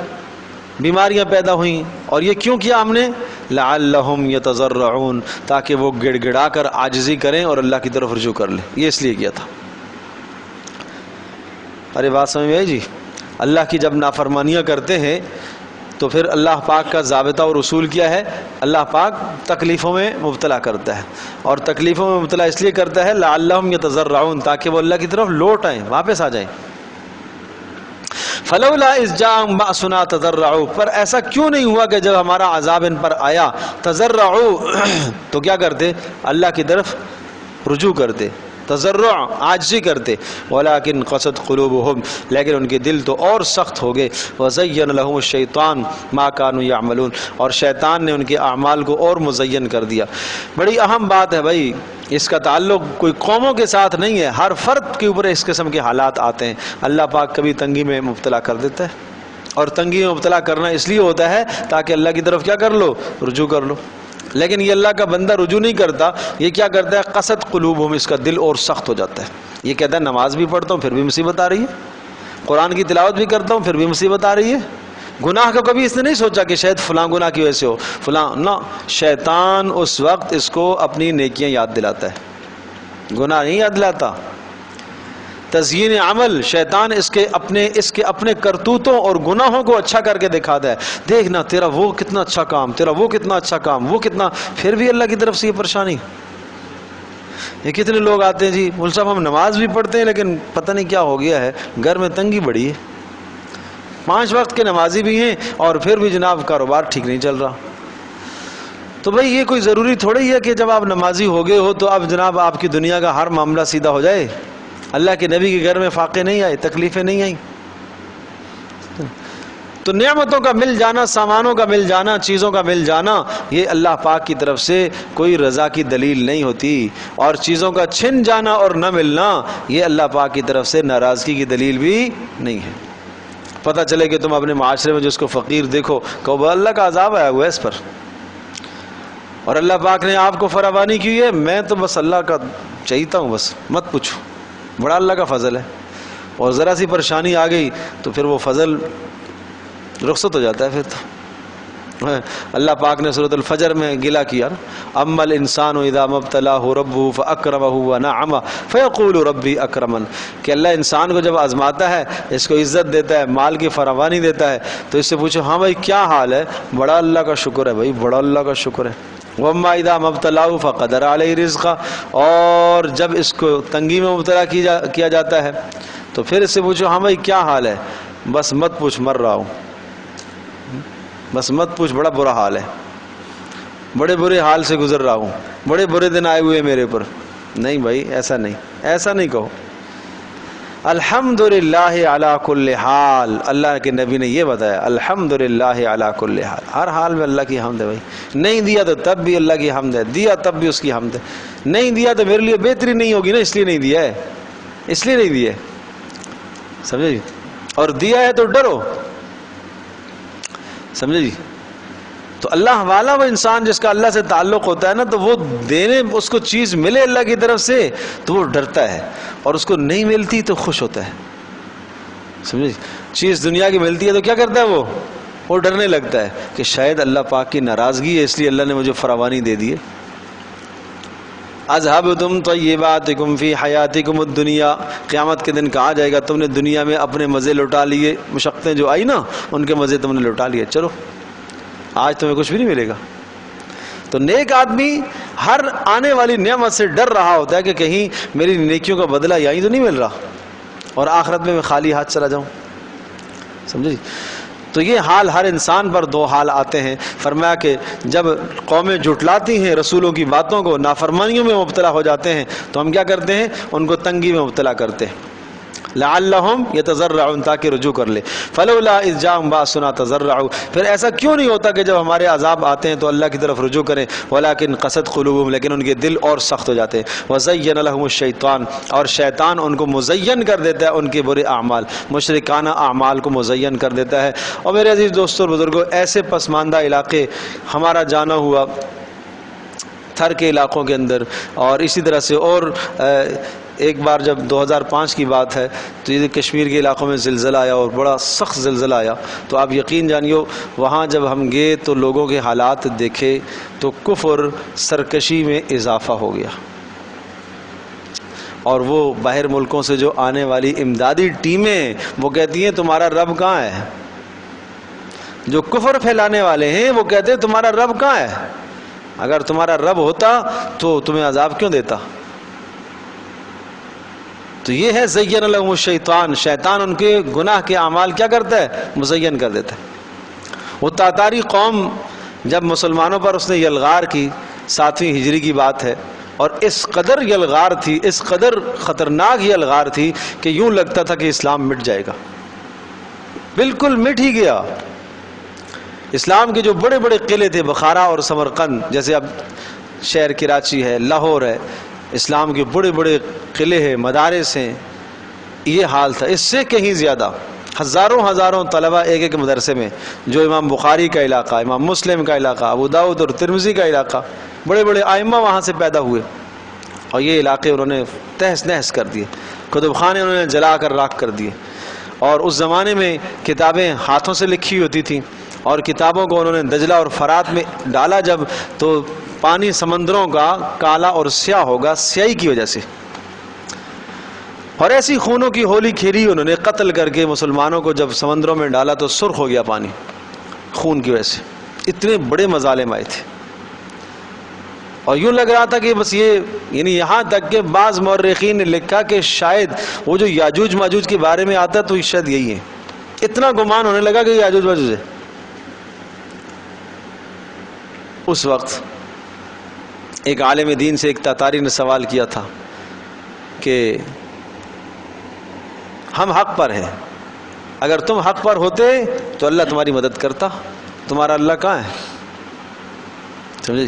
بیماریاں پیدا ہوئیں۔ اور یہ کیوں کیا ہم نے؟ لعلہم یتضرعون، تاکہ وہ گڑ گڑا کر عاجزی کریں اور اللہ کی طرف رجوع کر لیں، یہ اس لیے کیا تھا۔ ارے بات سمجھ میں آئی جی؟ اللہ کی جب نافرمانیاں کرتے ہیں تو پھر اللہ پاک کا ضابطہ اور اصول کیا ہے؟ اللہ پاک تکلیفوں میں مبتلا کرتا ہے، اور تکلیفوں میں مبتلا اس لیے کرتا ہے لعلہم یتضرعون، تاکہ وہ اللہ کی طرف لوٹ آئیں، واپس آ جائیں۔ فلولا اذ جاءہم بأسنا تضرعوا، پر ایسا کیوں نہیں ہوا کہ جب ہمارا عذاب ان پر آیا، تضرعوا تو کیا کرتے؟ اللہ کی طرف رجوع کرتے، تضرع عاجزی کرتے۔ ولیکن قست قلوبہم، لیکن ان کے دل تو اور سخت ہو گئے۔ وزین لہم الشیطان ما کانوا یعملون، اور شیطان نے ان کے اعمال کو اور مزین کر دیا۔ بڑی اہم بات ہے بھائی، اس کا تعلق کوئی قوموں کے ساتھ نہیں ہے، ہر فرد کے اوپر اس قسم کے حالات آتے ہیں۔ اللہ پاک کبھی تنگی میں مبتلا کر دیتا ہے، اور تنگی میں مبتلا کرنا اس لیے ہوتا ہے تاکہ اللہ کی طرف کیا کر لو؟ رجوع کر لو۔ لیکن یہ اللہ کا بندہ رجوع نہیں کرتا، یہ کیا کرتا ہے؟ قست قلوبہم، اس کا دل اور سخت ہو جاتا ہے۔ یہ کہتا ہے نماز بھی پڑھتا ہوں پھر بھی مصیبت آ رہی ہے، قرآن کی تلاوت بھی کرتا ہوں پھر بھی مصیبت آ رہی ہے۔ گناہ کو کبھی اس نے نہیں سوچا کہ شاید فلاں گناہ کی وجہ سے ہو، فلاں نہ، شیطان اس وقت اس کو اپنی نیکیاں یاد دلاتا ہے، گناہ نہیں یاد دلاتا۔ تزیین عمل، شیطان اس کے اپنے کرتوتوں اور گناہوں کو اچھا کر کے دکھاتا ہے، دیکھنا تیرا وہ کتنا اچھا کام، تیرا وہ کتنا اچھا کام، وہ کتنا، پھر بھی اللہ کی طرف سے یہ پریشانی۔ یہ کتنے لوگ آتے ہیں جی مول صاحب ہم نماز بھی پڑھتے ہیں لیکن پتہ نہیں کیا ہو گیا ہے، گھر میں تنگی بڑی ہے، 5 وقت کے نمازی بھی ہیں اور پھر بھی جناب کاروبار ٹھیک نہیں چل رہا۔ تو بھائی یہ کوئی ضروری تھوڑی ہے کہ جب آپ نمازی ہو گئے ہو تو اب جناب آپ کی دنیا کا ہر معاملہ سیدھا ہو جائے۔ اللہ کے نبی کے گھر میں فاقے نہیں آئے، تکلیفیں نہیں آئیں۔ تو نعمتوں کا مل جانا، سامانوں کا مل جانا، چیزوں کا مل جانا، یہ اللہ پاک کی طرف سے کوئی رضا کی دلیل نہیں ہوتی، اور چیزوں کا چھن جانا اور نہ ملنا یہ اللہ پاک کی طرف سے ناراضگی کی دلیل بھی نہیں ہے۔ پتہ چلے کہ تم اپنے معاشرے میں جس کو فقیر دیکھو، کہو اللہ کا عذاب آیا ہوا ہے اس پر، اور اللہ پاک نے آپ کو فراوانی کی ہے، میں تو بس اللہ کا چاہیتا ہوں، بس مت پوچھو، بڑا اللہ کا فضل ہے۔ اور ذرا سی پریشانی آ گئی تو پھر وہ فضل رخصت ہو جاتا ہے پھر تو۔ اللہ پاک نے سورۃ الفجر میں گلا کیا، اما الانسان اذا ما ابتلاه ربه فاکرمہ ونعمہ فیقول ربی اکرمن، کہ اللہ انسان کو جب آزماتا ہے، اس کو عزت دیتا ہے، مال کی فراوانی دیتا ہے، تو اس سے پوچھو ہاں بھائی کیا حال ہے؟ بڑا اللہ کا شکر ہے بھائی، بڑا اللہ کا شکر ہے۔ وَأَمَّا إِذَا مَا ابْتَلَاهُ فَقَدَرَ عَلَيْهِ رِزْقَهُ، اور جب اس کو تنگی میں مبتلا کیا جاتا ہے تو پھر اس سے پوچھو ہاں بھائی کیا حال ہے؟ بس مت پوچھ، مر رہا ہوں، بس مت پوچھ، بڑا برا حال ہے، بڑے برے حال سے گزر رہا ہوں، بڑے برے دن آئے ہوئے میرے پر۔ نہیں بھائی، ایسا نہیں، ایسا نہیں کہو۔ الحمدللہ علی کل حال، اللہ کے نبی نے یہ بتایا، الحمدللہ علی کل حال، ہر حال میں اللہ کی حمد ہے بھائی۔ نہیں دیا تو تب بھی اللہ کی حمد ہے، دیا تب بھی اس کی حمد ہے۔ نہیں دیا تو میرے لیے بہتری نہیں ہوگی نا، اس لیے نہیں دیا ہے، اس لیے نہیں دیا ہے، سمجھے جی؟ اور دیا ہے تو ڈرو، سمجھے جی؟ تو اللہ والا وہ انسان جس کا اللہ سے تعلق ہوتا ہے نا، تو وہ دینے، اس کو چیز ملے اللہ کی طرف سے تو وہ ڈرتا ہے، اور اس کو نہیں ملتی تو خوش ہوتا ہے، سمجھے جی؟ چیز دنیا کی ملتی ہے تو کیا کرتا ہے وہ ڈرنے لگتا ہے کہ شاید اللہ پاک کی ناراضگی ہے، اس لیے اللہ نے مجھے فراوانی دے دی ہے۔ اذهبتم طیباتکم فی حیاتکم الدنیا، قیامت کے دن کہا جائے گا تم نے دنیا میں اپنے مزے لٹا لیے، مشقتیں جو آئی نا ان کے مزے تم نے لٹا لیے، چلو آج تمہیں کچھ بھی نہیں ملے گا۔ تو نیک آدمی ہر آنے والی نعمت سے ڈر رہا ہوتا ہے کہ کہیں میری نیکیوں کا بدلہ یہیں تو نہیں مل رہا اور آخرت میں خالی ہاتھ چلا جاؤں، سمجھے جی؟ تو یہ حال ہر انسان پر دو حال آتے ہیں۔ فرمایا کہ جب قومیں جھٹلاتی ہیں رسولوں کی باتوں کو، نافرمانیوں میں مبتلا ہو جاتے ہیں، تو ہم کیا کرتے ہیں؟ ان کو تنگی میں مبتلا کرتے ہیں، لعلہم یتضرعون، تاکہ رجوع کر لے۔ فلولا اذ جاءہم باسنا تضرعوا، پھر ایسا کیوں نہیں ہوتا کہ جب ہمارے عذاب آتے ہیں تو اللہ کی طرف رجوع کریں؟ ولکن قست قلوبہم، لیکن ان کے دل اور سخت ہو جاتے ہیں۔ وزین لہم الشیطان، اور شیطان ان کو مزین کر دیتا ہے، ان کے برے اعمال، مشرکانہ اعمال کو مزین کر دیتا ہے۔ اور میرے عزیز دوستوں اور بزرگوں، ایسے پسماندہ علاقے ہمارا جانا ہوا تھر کے علاقوں کے اندر، اور اسی طرح سے اور ایک بار جب 2005 کی بات ہے تو یہ کشمیر کے علاقوں میں زلزلہ آیا اور بڑا سخت زلزلہ آیا، تو آپ یقین جانیو وہاں جب ہم گئے تو لوگوں کے حالات دیکھے تو کفر، سرکشی میں اضافہ ہو گیا، اور وہ باہر ملکوں سے جو آنے والی امدادی ٹیمیں وہ کہتی ہیں تمہارا رب کہاں ہے؟ جو کفر پھیلانے والے ہیں وہ کہتے ہیں تمہارا رب کہاں ہے؟ اگر تمہارا رب ہوتا تو تمہیں عذاب کیوں دیتا؟ تو یہ ہے زین لہم الشیطان، شیطان ان کے گناہ کے اعمال کیا کرتا ہے؟ مزین کر دیتا ہے۔ وہ تاتاری قوم جب مسلمانوں پر اس نے یلغار کی، 7ویں ہجری کی بات ہے، اور اس قدر یلغار تھی، اس قدر خطرناک یلغار تھی کہ یوں لگتا تھا کہ اسلام مٹ جائے گا، بالکل مٹ ہی گیا۔ اسلام کے جو بڑے بڑے قلعے تھے، بخارا اور سمرقند، جیسے اب شہر کراچی ہے، لاہور ہے، اسلام کے بڑے بڑے قلعے ہیں، مدارس ہیں، یہ حال تھا۔ اس سے کہیں زیادہ ہزاروں طلبہ ایک ایک مدرسے میں، جو امام بخاری کا علاقہ، امام مسلم کا علاقہ، ابو داؤد اور ترمذی کا علاقہ، بڑے بڑے ائمہ وہاں سے پیدا ہوئے، اور یہ علاقے انہوں نے تہس نہس کر دیے، کتب خانے انہوں نے جلا کر راکھ کر دیے، اور اس زمانے میں کتابیں ہاتھوں سے لکھی ہوتی تھیں، اور کتابوں کو انہوں نے دجلہ اور فرات میں ڈالا جب، تو پانی سمندروں کا کالا اور سیاہ ہوگا سیاہی کی وجہ سے، اور ایسی خونوں کی ہولی کھیلی انہوں نے، قتل کر کے مسلمانوں کو جب سمندروں میں ڈالا تو سرخ ہو گیا پانی خون کی وجہ سے، اتنے بڑے مظالم آئے تھے۔ اور یوں لگ رہا تھا کہ بس یہ، یعنی یہاں تک کہ بعض مورخین نے لکھا کہ شاید وہ جو یاجوج ماجوج کے بارے میں آتا ہے تو شاید یہی ہے، اتنا گمان ہونے لگا کہ یاجوج ماجوج ہے۔ اس وقت ایک عالم دین سے ایک تاتاری نے سوال کیا تھا کہ ہم حق پر ہیں، اگر تم حق پر ہوتے تو اللہ تمہاری مدد کرتا، تمہارا اللہ کہاں ہے؟ سمجھے؟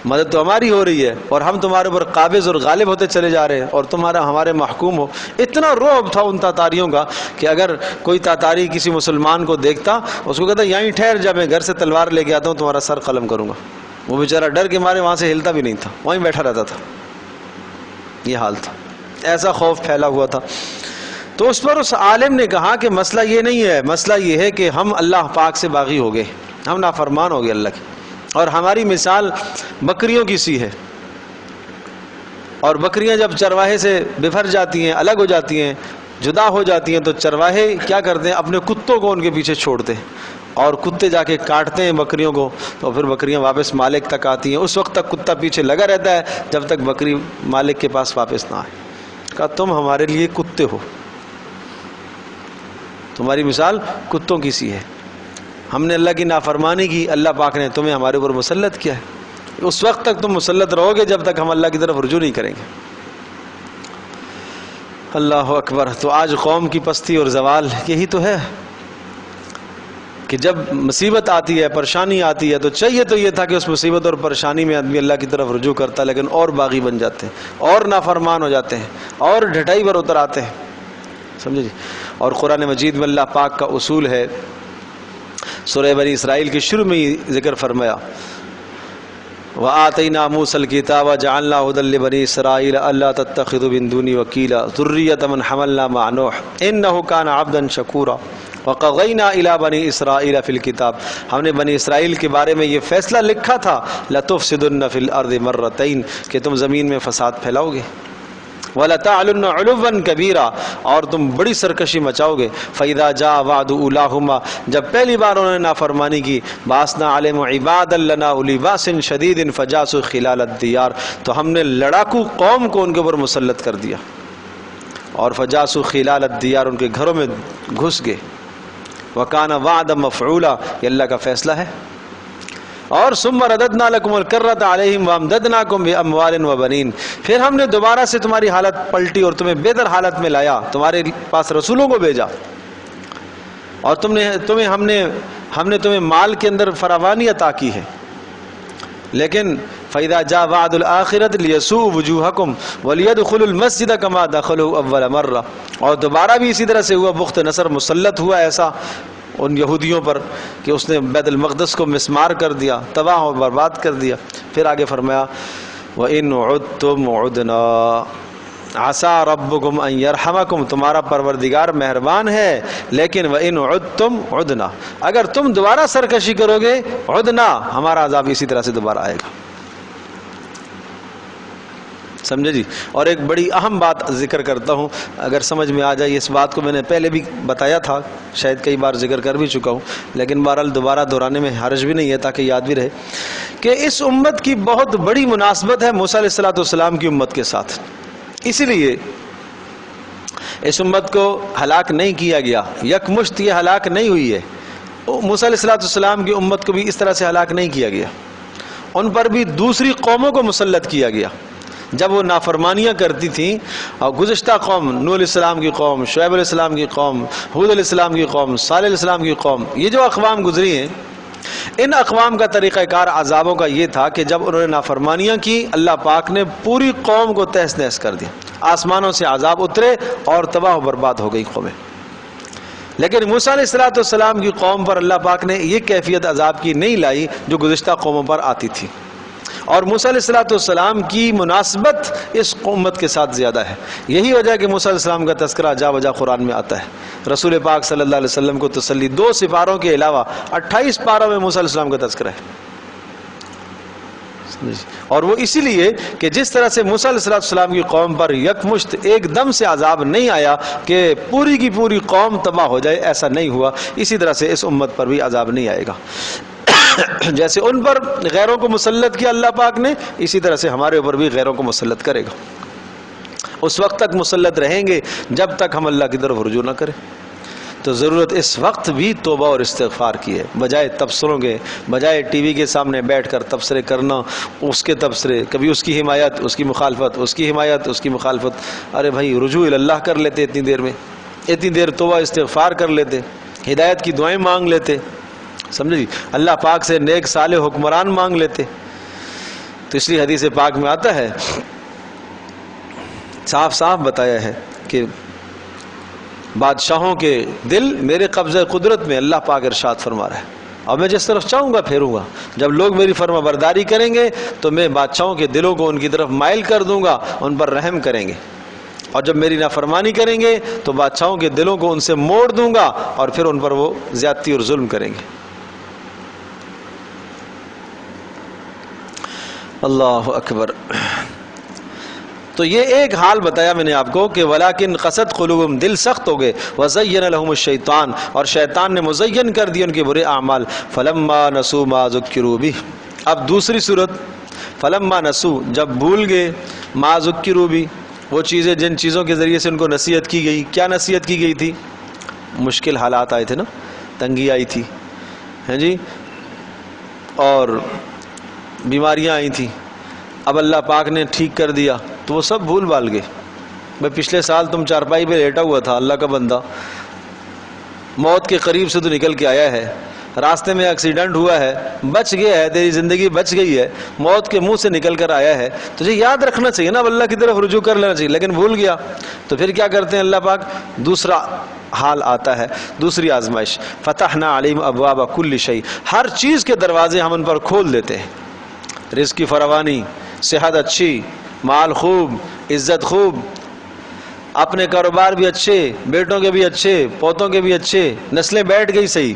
مدد تو ہماری ہو رہی ہے اور ہم تمہارے اوپر قابض اور غالب ہوتے چلے جا رہے ہیں، اور تمہارا ہمارے محکوم ہو۔ اتنا رعب تھا ان تاتاریوں کا کہ اگر کوئی تاتاری کسی مسلمان کو دیکھتا، اس کو کہتا یہیں ٹھہر جا، میں گھر سے تلوار لے کے آتا ہوں، تمہارا سر قلم کروں گا۔ وہ بیچارہ ڈر کے مارے وہاں سے ہلتا بھی نہیں تھا، وہیں بیٹھا رہتا تھا، یہ حال تھا، ایسا خوف پھیلا ہوا تھا۔ تو اس پر اس عالم نے کہا کہ مسئلہ یہ نہیں ہے، مسئلہ یہ ہے کہ ہم اللہ پاک سے باغی ہو گئے، ہم نافرمان ہو گئے اللہ کے، اور ہماری مثال بکریوں کی سی ہے، اور بکریاں جب چرواہے سے بفر جاتی ہیں، الگ ہو جاتی ہیں، جدا ہو جاتی ہیں، تو چرواہے کیا کرتے ہیں، اپنے کتوں کو ان کے پیچھے چھوڑتے ہیں، اور کتے جا کے کاٹتے ہیں بکریوں کو، تو پھر بکریاں واپس مالک تک آتی ہیں، اس وقت تک کتا پیچھے لگا رہتا ہے جب تک بکری مالک کے پاس واپس نہ آئے۔ کہا تم ہمارے لیے کتے ہو، تمہاری مثال کتوں کی سی ہے، ہم نے اللہ کی نافرمانی کی، اللہ پاک نے تمہیں ہمارے اوپر مسلط کیا ہے، اس وقت تک تم مسلط رہو گے جب تک ہم اللہ کی طرف رجوع نہیں کریں گے۔ اللہ اکبر۔ تو آج قوم کی پستی اور زوال یہی تو ہے کہ جب مصیبت آتی ہے، پریشانی آتی ہے، تو چاہیے تو یہ تھا کہ اس مصیبت اور پریشانی میں آدمی اللہ کی طرف رجوع کرتا، لیکن اور باغی بن جاتے ہیں، اور نافرمان ہو جاتے ہیں، اور ڈھٹائی پر اتر آتے ہیں، سمجھے جی۔ اور قرآن مجید میں اللہ پاک کا اصول ہے، سورہ بنی اسرائیل کے شروع میں ہی ذکر فرمایا، وَآتَيْنَا مُوسَى الْكِتَابَ وَجَعَلْنَا هُدًى لِبَنِي إِسْرَائِيلَ أَلَّا تَتَّخِذُوا مِن دُونِي وَكِيلًا ذُرِّيَّةَ مَنْ حَمَلْنَا مَعَ نُوحٍ إِنَّهُ كَانَ عَبْدًا شَكُورًا وَقَضَيْنَا إِلَى بَنِي إِسْرَائِيلَ فِي الْكِتَابِ، ہم نے بنی اسرائیل کے بارے میں یہ فیصلہ لکھا تھا، لَتُفْسِدُنَّ فِي الْأَرْضِ مَرَّتَيْنِ، کہ تم زمین میں فساد پھیلاؤ گے، وَلَتَعْلُنَّ عُلُوًّا كَبِيرًا، اور تم بڑی سرکشی مچاؤ گے، فَإِذَا جَاءَ وَعْدُ أُولَاهُمَا، جب پہلی بار انہوں نے نافرمانی کی، بَعَثْنَا عَلَيْهِمْ عِبَادًا لَنَا أُولِي بَأْسٍ شَدِيدٍ فَجَاسُوا خِلَالَ الدِّيَارِ، تو ہم نے لڑاکو قوم کو ان کے اوپر مسلط کر دیا، اور فَجَاسُوا خِلَالَ الدِّيَارِ، ان کے گھروں میں گھس گئے، وَكَانَ وَعْدًا مَفْعُولًا، یہ اللہ کا فیصلہ ہے۔ اور ثم رددنا لكم الكرة عليهم وامددناكم باموال وبنين، پھر ہم نے دوبارہ سے تمہاری حالت پلٹی اور تمہیں بہتر حالت میں لایا، تمہارے پاس رسولوں کو بھیجا، اور ہم نے تمہیں مال کے اندر فراوانی عطا کی ہے، لیکن فَإِذَا جَاءَ وَعْدُ الْآخِرَةِ لِيَسُوءُوا وُجُوهَكُمْ وَلِيَدْخُلُوا الْمَسْجِدَ كَمَا دَخَلُوهُ أَوَّلَ مَرَّةٍ، اور دوبارہ بھی اسی طرح سے ہوا، بخت نصر مسلط ہوا ایسا ان یہودیوں پر کہ اس نے بیت المقدس کو مسمار کر دیا، تباہ و برباد کر دیا۔ پھر آگے فرمایا وَإِنْ عُدْتُمْ عُدْنَا عَسَىٰ رَبُّكُمْ أَنْ يَرْحَمَكُمْ، تمہارا پروردگار مہربان ہے، لیکن وَإِنْ عُدْتُمْ عُدْنَا، اگر تم دوبارہ سرکشی کرو گے، عُدْنَا، ہمارا عذاب اسی طرح سے دوبارہ آئے گا، سمجھے جی۔ اور ایک بڑی اہم بات ذکر کرتا ہوں، اگر سمجھ میں آ جائے، اس بات کو میں نے پہلے بھی بتایا تھا، شاید کئی بار ذکر کر بھی چکا ہوں، لیکن بہرحال دوبارہ دہرانے میں حرج بھی نہیں ہے تاکہ یاد بھی رہے، کہ اس امت کی بہت بڑی مناسبت ہے موسیٰ علیہ السلام کی امت کے ساتھ، اسی لیے اس امت کو ہلاک نہیں کیا گیا، یکمشت یہ ہلاک نہیں ہوئی ہے، موسیٰ علیہ السلام کی امت کو بھی اس طرح سے ہلاک نہیں کیا گیا، ان پر بھی دوسری قوموں کو مسلط کیا گیا، جب وہ نافرمانیاں کرتی تھیں، اور گزشتہ قوم، نوح علیہ السلام کی قوم، شعیب علیہ السلام کی قوم، ہود علیہ السلام کی قوم، صالح علیہ السلام کی قوم، یہ جو اقوام گزری ہیں، ان اقوام کا طریقہ کار عذابوں کا یہ تھا کہ جب انہوں نے نافرمانیاں کی، اللہ پاک نے پوری قوم کو تہس نہس کر دیا، آسمانوں سے عذاب اترے اور تباہ و برباد ہو گئی قومیں۔ لیکن موسیٰ علیہ السلام کی قوم پر اللہ پاک نے یہ کیفیت عذاب کی نہیں لائی جو گزشتہ قوموں پر آتی تھی، اور موسیٰ علیہ السلام کی مناسبت اس امت کے ساتھ زیادہ ہے، یہی وجہ ہے کہ موسیٰ علیہ السلام کا تذکرہ جا بجا قرآن میں آتا ہے، رسول پاک صلی اللہ علیہ وسلم کو تسلی 2 سپاروں کے علاوہ 28 پاروں میں موسیٰ علیہ السلام کا تذکرہ ہے، اور وہ اسی لیے کہ جس طرح سے موسیٰ علیہ السلام کی قوم پر یکمشت ایک دم سے عذاب نہیں آیا کہ پوری کی پوری قوم تباہ ہو جائے، ایسا نہیں ہوا، اسی طرح سے اس امت پر بھی عذاب نہیں آئے گا، جیسے ان پر غیروں کو مسلط کیا اللہ پاک نے، اسی طرح سے ہمارے اوپر بھی غیروں کو مسلط کرے گا، اس وقت تک مسلط رہیں گے جب تک ہم اللہ کی طرف رجوع نہ کریں۔ تو ضرورت اس وقت بھی توبہ اور استغفار کی ہے، بجائے تبصروں کے، بجائے ٹی وی کے سامنے بیٹھ کر تبصرے کرنا، اس کے تبصرے، کبھی اس کی حمایت، اس کی مخالفت، اس کی حمایت، اس کی مخالفت، ارے بھائی رجوع اللہ کر لیتے، اتنی دیر میں اتنی دیر توبہ استغفار کر لیتے، ہدایت کی دعائیں مانگ لیتے، سمجھے جی، اللہ پاک سے نیک صالح حکمران مانگ لیتے۔ تو اس لیے حدیث پاک میں آتا ہے، صاف صاف بتایا ہے کہ بادشاہوں کے دل میرے قبضہ قدرت میں، اللہ پاک ارشاد فرما رہا ہے، اور میں جس طرف چاہوں گا پھیروں گا. جب لوگ میری فرما برداری کریں گے تو میں بادشاہوں کے دلوں کو ان کی طرف مائل کر دوں گا، ان پر رحم کریں گے، اور جب میری نافرمانی کریں گے تو بادشاہوں کے دلوں کو ان سے موڑ دوں گا اور پھر ان پر وہ زیادتی اور ظلم کریں گے. اللہ اکبر. تو یہ ایک حال بتایا میں نے آپ کو کہ ولیکن قست قلوبہم، دل سخت ہو گئے، وزین لہم الشیطان، اور شیطان نے مزین کر دی ان کے برے اعمال. فلما نسوا ما ذکروا بہ. اب دوسری صورت، فلما نسوا، جب بھول گئے، ما ذکروا بہ، وہ چیزیں جن چیزوں کے ذریعے سے ان کو نصیحت کی گئی. کیا نصیحت کی گئی تھی؟ مشکل حالات آئے تھے نا، تنگی آئی تھی، ہیں جی، اور بیماریاں آئی تھیں. اب اللہ پاک نے ٹھیک کر دیا تو وہ سب بھول بھال گئے. بھائی پچھلے سال تم چارپائی پہ لیٹا ہوا تھا، اللہ کا بندہ موت کے قریب سے تو نکل کے آیا ہے، راستے میں ایکسیڈنٹ ہوا ہے، بچ گیا ہے، تیری زندگی بچ گئی ہے، موت کے منہ سے نکل کر آیا ہے، تجھے یاد رکھنا چاہیے نا، اب اللہ کی طرف رجوع کر لینا چاہیے، لیکن بھول گیا. تو پھر کیا کرتے ہیں اللہ پاک؟ دوسرا حال آتا ہے، دوسری آزمائش. فتحنا علیہم ابواب کل شیء، ہر چیز کے دروازے ہم ان پر کھول دیتے ہیں. رزق کی فراوانی، صحت اچھی، مال خوب، عزت خوب، اپنے کاروبار بھی اچھے، بیٹوں کے بھی اچھے، پوتوں کے بھی اچھے، نسلیں بیٹھ گئی صحیح.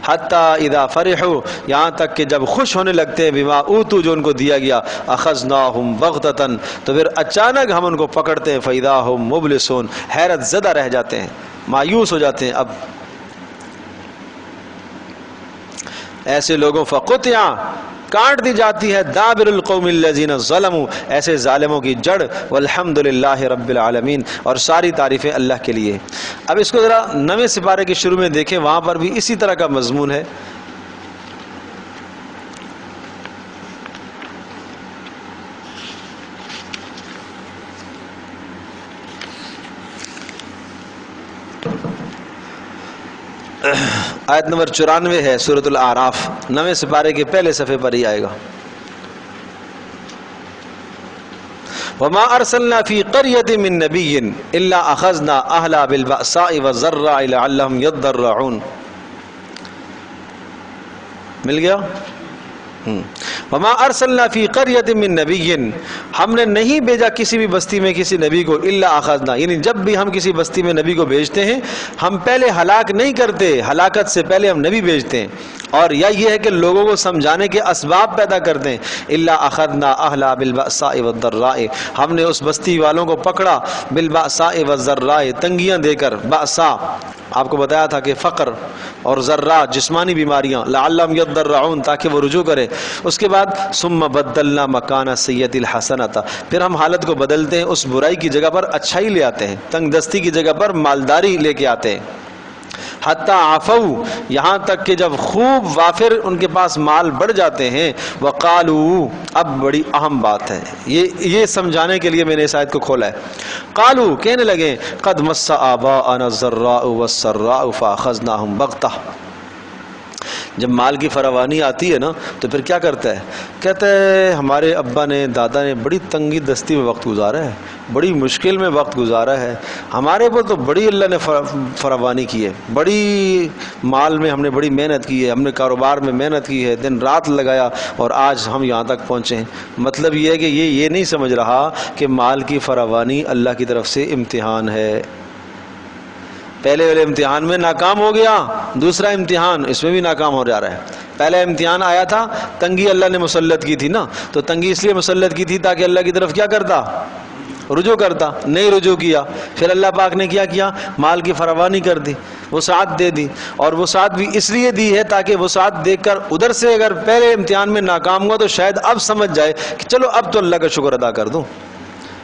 حتیٰ اذا فرحوا، یہاں تک کہ جب خوش ہونے لگتے ہیں، بما اوتوا، جو ان کو دیا گیا، اخذناہم بغتۃ، تو پھر اچانک ہم ان کو پکڑتے ہیں، فاذا ہم مبلسون، حیرت زدہ رہ جاتے ہیں، مایوس ہو جاتے ہیں. اب ایسے لوگوں فقطع، کاٹ دی جاتی ہے، دابر القوم الذین ظلموا، ایسے ظالموں کی جڑ. والحمد للہ رب العالمین، اور ساری تعریفیں اللہ کے لیے. اب اس کو ذرا 9ویں سپارے کے شروع میں دیکھیں، وہاں پر بھی اسی طرح کا مضمون ہے. آیت نمبر 94 ہے سورۃ الاعراف، 9ویں سپارے کے پہلے صفحے پر ہی آئے گا. وما ارسلنا فی قریۃ من نبی الا اخذنا اہلها بالبأساء والضراء لعلهم یضرعون. مل گیا؟ وما ارسلنا فی قریۃ من نبی، ہم نے نہیں بھیجا کسی بھی بستی میں کسی نبی کو، الا اخذنا، یعنی جب بھی ہم کسی بستی میں نبی کو بھیجتے ہیں ہم پہلے ہلاک نہیں کرتے، ہلاکت سے پہلے ہم نبی بھیجتے ہیں. اور یا یہ ہے کہ لوگوں کو سمجھانے کے اسباب پیدا کرتے ہیں. الا اخذنا اہلها بالبأساء والضراء، ہم نے اس بستی والوں کو پکڑا، بالبأساء والضراء، تنگیاں دے کر. بأساء آپ کو بتایا تھا کہ فقر، اور ضراء جسمانی بیماریاں، لعلهم یضرعون، تاکہ وہ رجوع کرے. اس کے بعد ثم بدلنا مکان السیئۃ الحسنۃ، پھر ہم حالت کو بدلتے ہیں، اس برائی کی جگہ پر اچھائی لے آتے ہیں، تنگ دستی کی جگہ پر مالداری لے کے آتے ہیں. حتی عفو، یہاں تک کہ جب خوب وافر ان کے پاس مال بڑھ جاتے ہیں. وقالو، اب بڑی اہم بات ہے، یہ سمجھانے کے لیے میں نے اس آیت کو کھولا ہے. قالو، کہنے لگے، قد مس آباءنا الضراء والسراء فاخذناہم بغتہ. جب مال کی فراوانی آتی ہے نا تو پھر کیا کرتا ہے؟ کہتا ہے ہمارے ابا نے، دادا نے بڑی تنگی دستی میں وقت گزارا ہے، بڑی مشکل میں وقت گزارا ہے، ہمارے پر تو بڑی اللہ نے فراوانی کی ہے، بڑی مال میں ہم نے بڑی محنت کی ہے، ہم نے کاروبار میں محنت کی ہے، دن رات لگایا، اور آج ہم یہاں تک پہنچے ہیں. مطلب یہ ہے کہ یہ نہیں سمجھ رہا کہ مال کی فراوانی اللہ کی طرف سے امتحان ہے. پہلے والے امتحان میں ناکام ہو گیا، دوسرا امتحان اس میں بھی ناکام ہو جا رہا ہے. پہلا امتحان آیا تھا، تنگی اللہ نے مسلط کی تھی نا، تو تنگی اس لیے مسلط کی تھی تاکہ اللہ کی طرف کیا کرتا؟ رجوع کرتا. نہیں رجوع کیا، پھر اللہ پاک نے کیا کیا؟ مال کی فراوانی کر دی، وسعت دے دی. اور وسعت بھی اس لیے دی ہے تاکہ وسعت دیکھ کر ادھر سے اگر پہلے امتحان میں ناکام ہوا تو شاید اب سمجھ جائے کہ چلو اب تو اللہ کا شکر ادا کر دوں.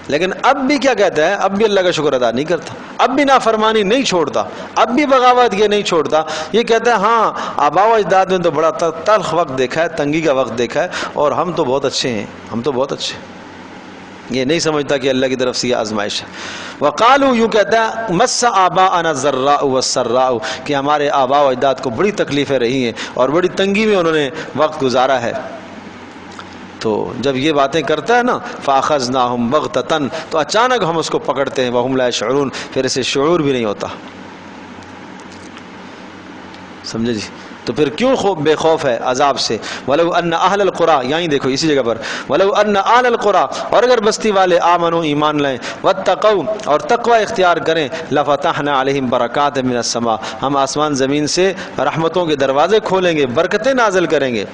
لیکن اب بھی کیا کہتا ہے؟ اب بھی اللہ کا شکر ادا نہیں کرتا، اب بھی نافرمانی نہیں چھوڑتا، اب بھی بغاوت یہ نہیں چھوڑتا. یہ کہتا ہے ہاں آباء و اجداد نے تو بڑا تلخ وقت دیکھا ہے، تنگی کا وقت دیکھا ہے، اور ہم تو بہت اچھے ہیں، ہم تو بہت اچھے. یہ نہیں سمجھتا کہ اللہ کی طرف سے یہ آزمائش ہے. وقالو، یوں کہتا ہے، مس آباءنا الضراء والسراء، کہ ہمارے آباء و اجداد کو بڑی تکلیفیں رہی ہیں اور بڑی تنگی میں انہوں نے وقت گزارا ہے. تو جب یہ باتیں کرتا ہے نا، فاخذناہم بغتۃ، تو اچانک ہم اس کو پکڑتے ہیں، وہم لا یشعرون، پھر اسے شعور بھی نہیں ہوتا. سمجھے جی؟ تو پھر کیوں بے خوف ہے عذاب سے؟ وَلَوْ أَنَّ أَهْلَ الْقُرَىٰ، یہیں دیکھو اسی جگہ پر، وَلَوْ أَنَّ أَهْلَ الْقُرَىٰ، اور اگر بستی والے آمنوا ایمان لائیں، وَاتَّقَوْا اور تقوی اختیار کریں، لَفَتَحْنَا عَلَيْهِمْ بَرَكَاتٍ مِّنَ السَّمَاءِ، ہم آسمان زمین سے رحمتوں کے دروازے کھولیں گے، برکتیں نازل کریں گے۔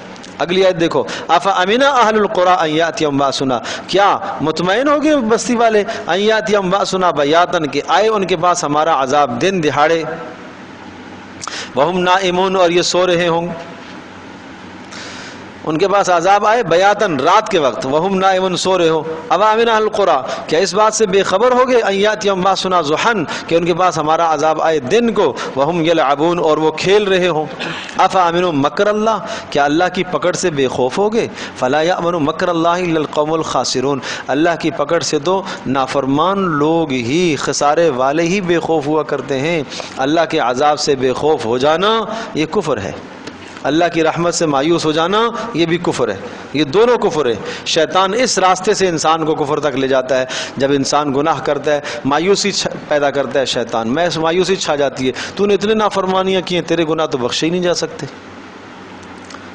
اگلی آیت دیکھو، أَفَأَمِنَ أَهْلُ الْقُرَىٰ أَن يَأْتِيَهُمْ بَأْسُنَا، کیا مطمئن ہو گئے بستی والے أن يَأْتِيَهُمْ بَأْسُنَا بَيَاتًا، کہ آئے ان کے پاس ہمارا عذاب دن دہاڑے، وَهُمْ نَائِمُونَ اور یہ سو رہے ہوں، ان کے پاس عذاب آئے بیاتن رات کے وقت، وہم نائمون سو رہے ہو۔ اب آمن اہل القریٰ، کیا اس بات سے بے خبر ہو گئے ان یاتیہم باسنا ضحی، کہ ان کے پاس ہمارا عذاب آئے دن کو، وہم یلعبون اور وہ کھیل رہے ہوں۔ افامنوا مکر اللہ، کیا اللہ کی پکڑ سے بے خوف ہو گئے؟ فلا یأمن مکر اللہ الا القوم الخاسرون، اللہ کی پکڑ سے تو نافرمان لوگ ہی، خسارے والے ہی بے خوف ہوا کرتے ہیں۔ اللہ کے عذاب سے بے خوف ہو جانا یہ کفر ہے، اللہ کی رحمت سے مایوس ہو جانا یہ بھی کفر ہے، یہ دونوں کفر ہے۔ شیطان اس راستے سے انسان کو کفر تک لے جاتا ہے، جب انسان گناہ کرتا ہے مایوسی پیدا کرتا ہے شیطان، میں مایوسی چھا جاتی ہے، تو نے اتنے نافرمانیاں کی ہیں، تیرے گناہ تو بخشے ہی نہیں جا سکتے۔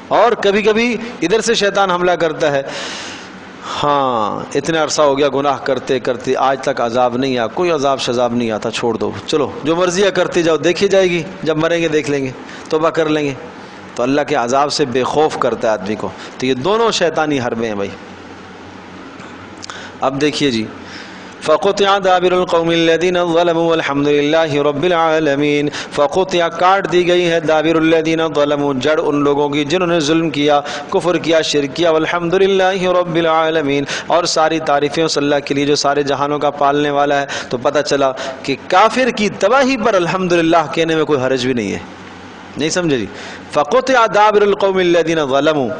اور کبھی کبھی ادھر سے شیطان حملہ کرتا ہے، ہاں اتنا عرصہ ہو گیا گناہ کرتے کرتے، آج تک عذاب نہیں آیا، کوئی عذاب شذاب نہیں آتا، چھوڑ دو، چلو جو مرضی ہے کرتے جاؤ، دیکھی جائے گی، جب مریں گے دیکھ لیں گے، توبہ کر لیں گے۔ تو اللہ کے عذاب سے بے خوف کرتا ہے آدمی کو۔ تو یہ دونوں شیطانی حربیں ہیں بھائی۔ اب دیکھیے جی، فَقُطِعَ دَابِرُ الْقَوْمِ الَّذِينَ ظَلَمُوا وَالْحَمْدُ لِلَّهِ رَبِّ الْعَالَمِينَ۔ فَقُطِعَ کاٹ دی گئی ہے دَابِرُ الَّذِينَ ظَلَمُوا جڑ ان لوگوں کی جنہوں نے ظلم کیا، کفر کیا، شرک کیا، وَالْحَمْدُ لِلَّهِ رَبِّ الْعَالَمِينَ، اور ساری تعریفیں اس اللہ کے لیے جو سارے جہانوں کا پالنے والا ہے۔ تو پتہ چلا کہ کافر کی تباہی پر الحمدللہ کہنے میں کوئی حرج بھی نہیں ہے، نہیں سمجھے جی؟ فَقُطِعَ دَابِرُ الْقَوْمِ الَّذِينَ ظَلَمُوا،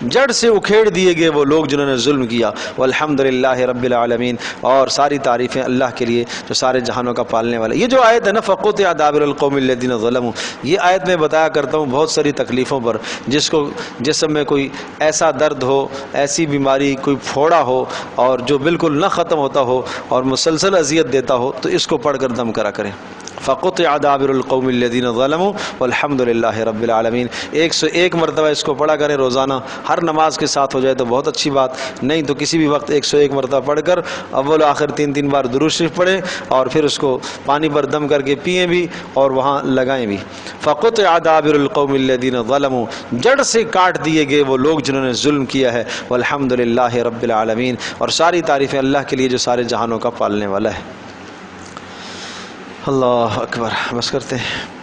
جڑ سے اکھیڑ دیے گئے وہ لوگ جنہوں نے ظلم کیا، والحمدللہ رب العالمین، اور ساری تعریفیں اللہ کے لیے جو سارے جہانوں کا پالنے والا۔ یہ جو آیت ہے نا فَقُطِعَ دَابِرُ الْقَوْمِ الَّذِينَ ظَلَمُوا، یہ آیت میں بتایا کرتا ہوں بہت ساری تکلیفوں پر، جس کو جسم میں کوئی ایسا درد ہو، ایسی بیماری، کوئی پھوڑا ہو اور جو بالکل نہ ختم ہوتا ہو اور مسلسل اذیت دیتا ہو، تو اس کو پڑھ کر دم کرا کریں۔ فَقُطِعَ دَابِرُ الْقَوْمِ الَّذِينَ ظَلَمُوا وَالْحَمْدُ لِلَّهِ رَبِّ الْعَالَمِينَ۔ 101 مرتبہ اس کو پڑھا کریں روزانہ، ہر نماز کے ساتھ ہو جائے تو بہت اچھی بات، نہیں تو کسی بھی وقت 101 مرتبہ پڑھ کر اول و آخر 3 بار درود شریف پڑھیں، اور پھر اس کو پانی پر دم کر کے پئیں بھی اور وہاں لگائیں بھی۔ فَقُطِعَ دَابِرُ الْقَوْمِ الَّذِينَ ظَلَمُوا، جڑ سے کاٹ دیے گئے وہ لوگ جنہوں نے ظلم کیا ہے، وَالْحَمْدُ لِلَّهِ رَبِّ الْعَالَمِينَ، اور ساری تعریفیں اللہ کے لیے جو سارے جہانوں کا پالنے والا ہے۔ اللہ اکبر، بس کرتے ہیں۔